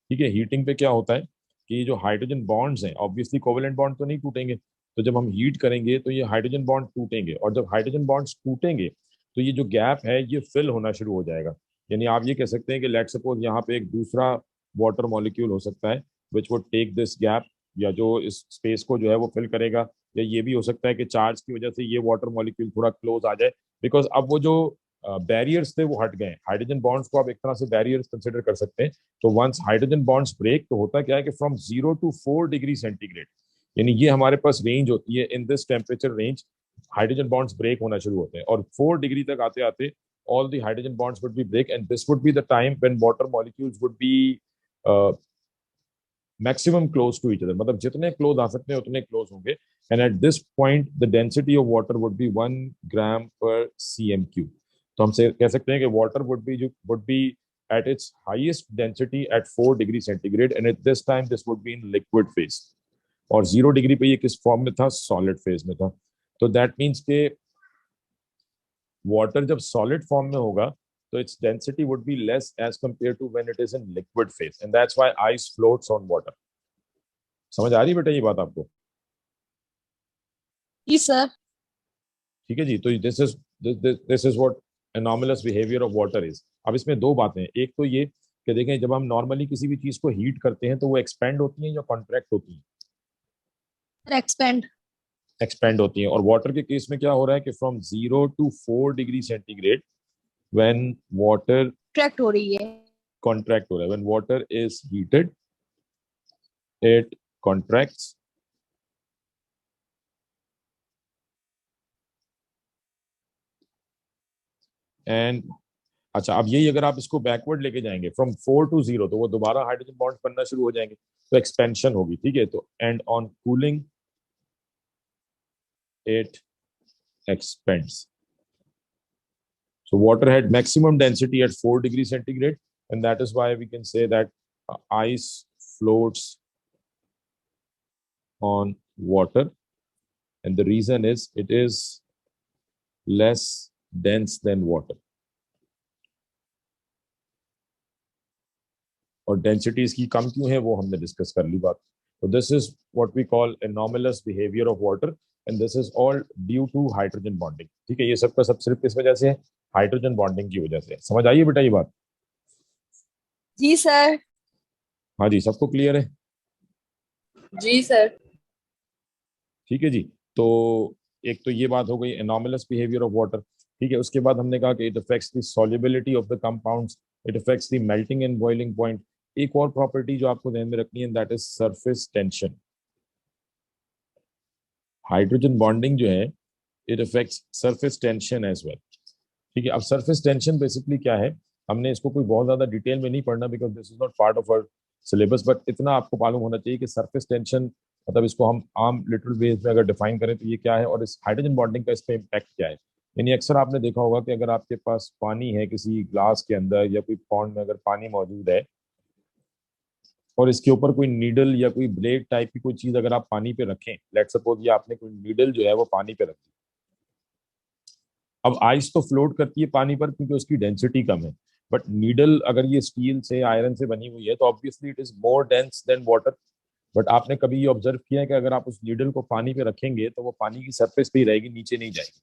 ठीक है। हीटिंग पे क्या होता है कि जो हाइड्रोजन बॉन्ड्स हैं, ऑब्वियसली कोवेलेंट बॉन्ड तो नहीं टूटेंगे, तो जब हम हीट करेंगे तो ये हाइड्रोजन बॉन्ड टूटेंगे, और जब हाइड्रोजन बॉन्ड्स टूटेंगे तो ये जो गैप है ये फिल होना शुरू हो जाएगा। यानी आप ये कह सकते हैं कि लेट सपोज यहाँ पे एक दूसरा वाटर मॉलिक्यूल हो सकता है which would take this gap, या जो इस स्पेस को जो है वो फिल करेगा। या ये भी हो सकता है कि चार्ज की वजह से ये वाटर मॉलिक्यूल थोड़ा क्लोज आ जाए, बिकॉज अब वो जो बैरियर्स थे वो हट गए। हाइड्रोजन बॉन्ड्स को आप एक तरह से बैरियर्स कंसिडर कर सकते हैं। तो वंस हाइड्रोजन बॉन्ड्स ब्रेक तो होता क्या है कि फ्रॉम 0 to 4 डिग्री सेंटीग्रेड, यानी ये हमारे पास रेंज होती है, in this temperature range hydrogen bonds break होना शुरू होते हैं, और 4 डिग्री तक आते आते all the hydrogen bonds would be break, and this would be the time when water molecules would be maximum close to each other, मतलब जितने क्लोज आ सकते हैं उतने क्लोज होंगे। and at this point the density of water would be 1 gram per cm cube। तो हम से कह सकते हैं कि water would be at its highest density at 4 degree centigrade, and at this time this would be in liquid phase। और 0 degree पे ये किस फॉर्म में था? सॉलिड फेज में था। तो दैट मीन्स के वाटर जब सॉलिड फॉर्म में होगा तो its density would be less as compared to when it is in liquid phase, and that's why ice floats on water। समझ आ रही है बेटा ये बात आपको? जी सर। ठीक है जी। तो this is what anomalous behaviour of water is. अब इसमें दो बातें हैं। एक तो ये कि देखें जब हम नॉर्मली किसी भी चीज को हीट करते हैं तो वो एक्सपेंड होती है या कॉन्ट्रैक्ट होती है? एक्सपेंड। एक्सपेंड होती है। और वाटर के केस में क्या हो रहा है कि from 0 to 4 degree centigrade when water tract हो रही है। कॉन्ट्रैक्ट हो रहा है, when water is heated it contracts and अच्छा, अब यही अगर आप इसको बैकवर्ड लेके जाएंगे फ्रॉम 4 to 0 तो वो दोबारा हाइड्रोजन बॉन्ड बनना शुरू हो जाएंगे, तो एक्सपेंशन होगी। ठीक है, तो and on cooling it expands। So water had maximum density at 4 degrees centigrade, and that is why we can say that ice floats on water, and the reason is it is less dense than water। और density इसकी कम क्यों है वो हमने discuss कर ली बात। तो this is what we call anomalous behaviour of water, and this is all due to hydrogen bonding. ठीक है, ये सबका सब सिर्फ किस वजह से है? हाइड्रोजन बॉन्डिंग की वजह से। समझ आइए बेटा ये बात? जी सर। हाँ जी, सबको क्लियर है? जी सर। ठीक है जी। तो एक तो ये बात हो गई एनॉमलस बिहेवियर ऑफ वाटर। ठीक है, उसके बाद हमने कहा कि it affects the solubility of the compounds, it affects the melting and boiling point. एक और प्रॉपर्टी जो आपको ध्यान में रखनी है that is surface tension. Hydrogen bonding जो है it affects surface tension as well. ठीक है, अब सरफेस टेंशन बेसिकली क्या है, हमने इसको कोई बहुत ज्यादा डिटेल में नहीं पढ़ना because this is not part of our syllabus, but इतना आपको मालूम होना चाहिए कि सरफेस टेंशन मतलब इसको हम आम लिटरल बेस में अगर डिफाइन करें तो ये क्या है, और इस हाइड्रोजन बॉन्डिंग का इस पर इम्पैक्ट क्या है। यानी अक्सर आपने देखा होगा कि अगर आपके पास पानी है किसी ग्लास के अंदर या कोई पॉन्ड में अगर पानी मौजूद है और इसके ऊपर कोई नीडल या कोई ब्लेड टाइप की कोई चीज अगर आप पानी पे रखें, लेट सपोज ये आपने कोई नीडल जो है वो पानी पे रखी। अब आइस तो फ्लोट करती है पानी पर क्योंकि उसकी डेंसिटी कम है, बट नीडल अगर ये स्टील से आयरन से बनी हुई है तो obviously it is more dense then water. But आपने कभी ये ऑब्जर्व किया है कि अगर आप उस नीडल को पानी पे रखेंगे तो वो पानी की सरफेस पे ही रहेगी, नीचे नहीं जाएगी।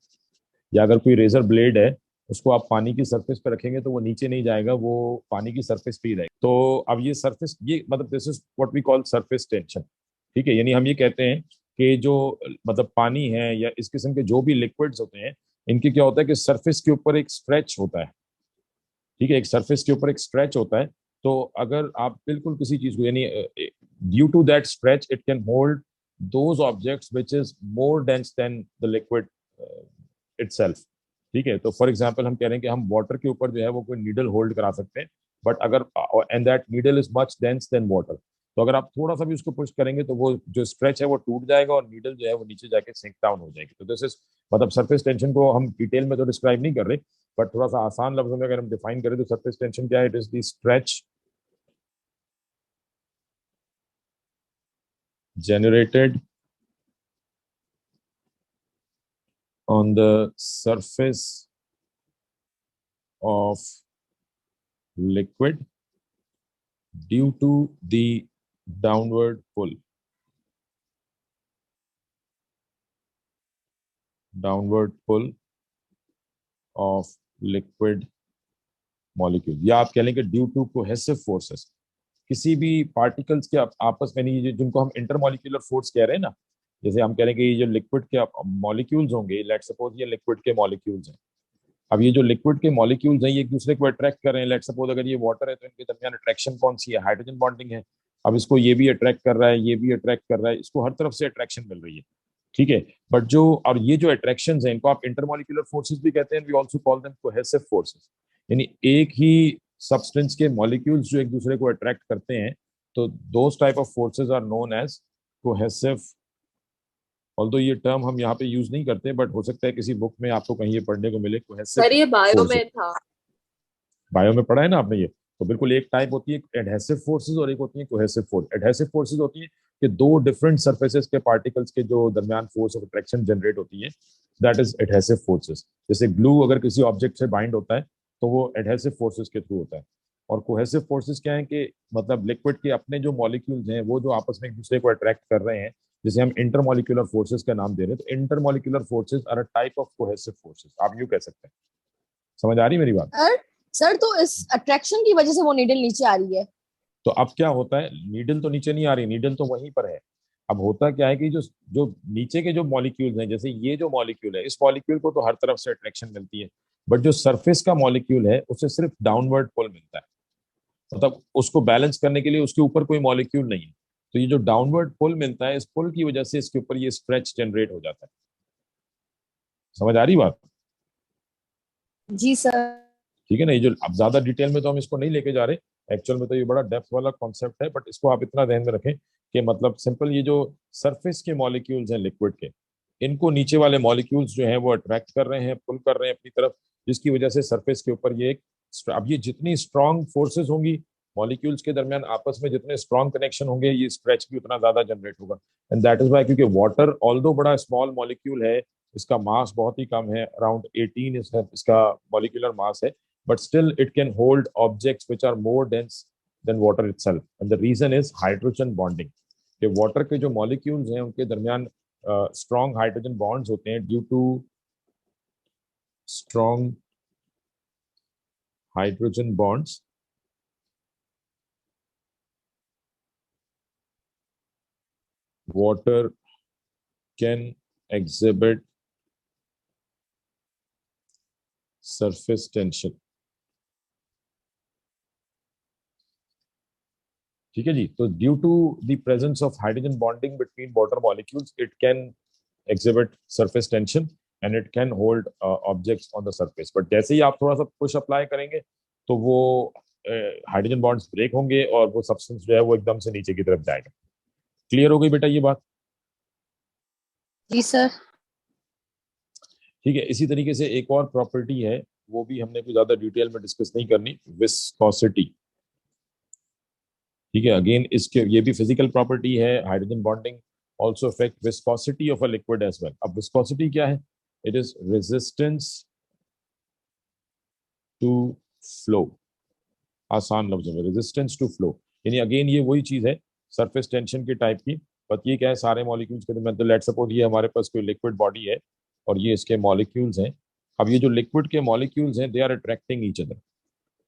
या अगर कोई रेजर ब्लेड है उसको आप पानी की सरफेस पे रखेंगे तो वो नीचे नहीं जाएगा, वो पानी की सरफेस पे ही रहेगा। तो अब ये सरफेस, ये मतलब this is what we call surface tension. ठीक है, यानी हम ये कहते हैं कि जो मतलब पानी है या इस किस्म के जो भी लिक्विड्स होते हैं इनके क्या होता है कि सरफेस के ऊपर एक स्ट्रेच होता है। ठीक है, एक सरफेस के ऊपर एक स्ट्रेच होता है। तो अगर आप बिल्कुल किसी चीज को यानी due to that stretch it can hold those objects which is more dense than the liquid itself. ठीक है, तो फॉर एग्जांपल हम कह रहे हैं कि हम वाटर के ऊपर जो है वो कोई नीडल होल्ड करा सकते हैं, बट अगर and that needle is much dense then water, तो अगर आप थोड़ा सा भी उसको पुश करेंगे तो वो जो स्ट्रेच है वो टूट जाएगा और नीडल जो है वो नीचे जाके सिंक डाउन हो जाएगी। तो दिस इज मतलब सरफेस टेंशन को हम डिटेल में तो डिस्क्राइब नहीं कर रहे, बट थोड़ा सा आसान लफ्जों में अगर हम डिफाइन करें तो सरफेस टेंशन क्या है? It is the stretch generated on the surface of liquid due to the downward pull। Downward pull of liquid molecule, या आप कह लें कि ड्यू टू कोहेसिव फोर्सेस, किसी भी पार्टिकल्स के आपस में नहीं, जिनको हम इंटरमॉलिक्यूलर फोर्स कह रहे हैं ना, जैसे हम कह रहे हैं कि ये जो लिक्विड के मॉलिक्यूल्स होंगे, लेट्स सपोज ये लिक्विड के मॉलिक्यूल्स हैं, अब ये जो लिक्विड के मॉलिक्यूल्स हैं ये एक दूसरे को अट्रैक्ट कर रहे हैं, लेट्स सपोज अगर ये वाटर है तो इनके दरमियान अट्रैक्शन कौन सी है, हाइड्रोजन बॉन्डिंग है। अब इसको ये भी अट्रैक्ट कर रहा है, ये भी अट्रैक्ट कर रहा है, इसको हर तरफ से अट्रैक्शन मिल रही है, ठीक है। बट जो और ये जो अट्रैक्शंस हैं इनको आप इंटरमॉलिक्यूलर फोर्सेस भी कहते हैं, we also call them cohesive forces, यानी एक ही सब्सटेंस के मॉलिक्यूल्स जो एक दूसरे को अट्रैक्ट करते हैं, तो those type of forces are known as cohesive. Although ये टर्म हम यहाँ पे यूज नहीं करते, बट हो सकता है किसी बुक में आपको कहीं ये पढ़ने को मिले, कोहेसिव सर ये बायो फोर्सेस। में था। बायो में पढ़ा है ना आपने ये, तो बिल्कुल एक टाइप होती है एडहेसिव फोर्सेस और एक होती है कोहेसिव फोर्स। एडहेसिव फोर्सेस होती है कि दो डिफरेंट सरफेसेस के पार्टिकल्स के जो दरमियान फोर्स ऑफ अट्रैक्शन जनरेट होती है, दैट इज एडहेसिव फोर्सेस। जैसे ग्लू अगर किसी ऑब्जेक्ट से बाइंड होता है तो वो एडहेसिव फोर्सेस के थ्रू होता है। और कोहेसिव फोर्सेस क्या है कि मतलब लिक्विड के अपने जो मॉलिक्यूल्स हैं वो जो आपस में एक दूसरे को अट्रैक्ट कर रहे हैं, जिसे हम इंटरमॉलिक्यूलर फोर्सेस का नाम दे रहे हैं, तो intermolecular forces are a type of cohesive forces, आप यूं कह सकते हैं। समझ आ रही मेरी बात? सर तो इस अट्रैक्शन की वजह से वो नीडल नीचे आ रही है। तो अब क्या होता है, नीडल तो नीचे नहीं आ रही, नीडल तो वहीं पर है। अब होता क्या है कि जो जो नीचे के जो मॉलिक्यूल्स हैं, जैसे ये जो मॉलिक्यूल है, इस मॉलिक्यूल को तो हर तरफ से अट्रैक्शन मिलती है, बट जो सरफेस का मॉलिक्यूल है उसे सिर्फ डाउनवर्ड पुल मिलता है, मतलब उसको बैलेंस करने के लिए उसके ऊपर कोई मॉलिक्यूल नहीं है। तो ये जो डाउनवर्ड पुल मिलता है, इस पुल की वजह से इसके ऊपर ये स्ट्रेच जनरेट हो जाता है। समझ आ रही बात? जी सर। ठीक है ना, ये जो अब ज्यादा डिटेल में तो हम इसको नहीं लेके जा रहे, एक्चुअल में तो ये बड़ा डेप्थ वाला कॉन्सेप्ट है, बट इसको आप इतना ध्यान में रखें कि मतलब सिंपल ये जो सरफेस के मॉलिक्यूल्स हैं लिक्विड के, इनको नीचे वाले मॉलिक्यूल्स जो हैं वो अट्रैक्ट कर रहे हैं, पुल कर रहे हैं अपनी तरफ, जिसकी वजह से सरफेस के ऊपर ये एक, अब ये जितनी स्ट्रांग फोर्सेस होंगी मॉलिक्यूल्स के दरमियान आपस में, जितने स्ट्रांग कनेक्शन होंगे, ये स्ट्रेच भी उतना ज्यादा जनरेट होगा। एंड दैट इज वाई, क्योंकि वाटर ऑल्दो बड़ा स्मॉल मॉलिक्यूल है, इसका मास बहुत ही कम है, अराउंड 18 इसका मॉलिक्यूलर मास है, but still it can hold objects which are more dense than water itself, and the reason is hydrogen bonding, कि water के जो molecules हैं उनके दरमियान strong hydrogen bonds होते हैं, due to strong hydrogen bonds water can exhibit surface tension। ठीक है जी, तो due to the presence of hydrogen bonding between water molecules, it can exhibit surface tension and it can hold objects on the surface. But जैसे ही आप थोड़ा सा push apply करेंगे तो वो हाइड्रोजन बॉन्ड्स ब्रेक होंगे और वो सब्सटेंस जो है वो एकदम से नीचे की तरफ जाएगा। क्लियर हो गई बेटा ये बात? जी सर। ठीक है, इसी तरीके से एक और प्रॉपर्टी है, वो भी हमने कुछ ज्यादा डिटेल में डिस्कस नहीं करनी, विस्कोसिटी। ठीक है, अगेन इसके ये भी फिजिकल प्रॉपर्टी है, hydrogen bonding also affect viscosity of a liquid as well. अब विस्कोसिटी क्या है? It is resistance to flow, आसान लफ्जों में रेजिस्टेंस टू फ्लो, यानी अगेन ये वही चीज है सरफेस टेंशन की टाइप की, बट ये क्या है, सारे मॉलिक्यूल्स के दरमियान, तो लेट्स सपोज ये हमारे पास कोई लिक्विड बॉडी है और ये इसके मॉलिक्यूल्स हैं। अब ये जो लिक्विड के मॉलिक्यूल्स हैं, they are attracting each other,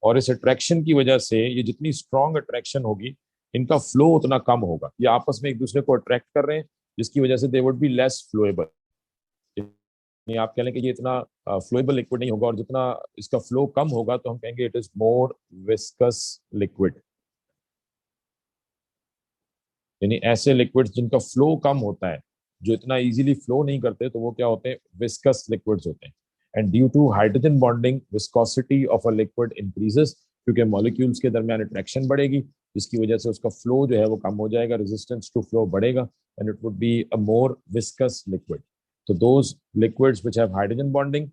और इस अट्रैक्शन की वजह से ये जितनी स्ट्रॉन्ग अट्रैक्शन होगी, इनका फ्लो उतना कम होगा, ये आपस में एक दूसरे को अट्रैक्ट कर रहे हैं, जिसकी वजह से दे वुड बी लेस फ्लोएबल। नहीं, आप कह लें कि ये इतना फ्लोएबल लिक्विड नहीं होगा, और जितना इसका फ्लो कम होगा तो हम कहेंगे it is more viscous liquid. यानी ऐसे लिक्विड्स जिनका फ्लो कम होता है, जो इतना इजीली फ्लो नहीं करते, तो वो क्या होते हैं, विस्कस लिक्विड्स होते हैं। And due to hydrogen bonding viscosity of a liquid increases, क्योंकि मॉलिक्यूल्स के दरमियान अट्रैक्शन बढ़ेगी, जिसकी वजह से उसका फ्लो जो है वो कम हो जाएगा, रेजिस्टेंस टू फ्लो बढ़ेगा, and it would be a more viscous liquid. तो those liquids which have hydrogen bonding,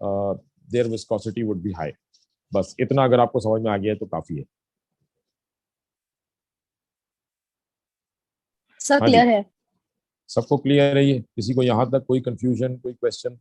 their viscosity would be high. बस इतना अगर आपको समझ में आ गया है तो काफी है। सर हाँ जी, क्लियर है। सबको क्लियर है ये? किसी को यहाँ तक कोई कंफ्यूजन, कोई क्वेश्चन?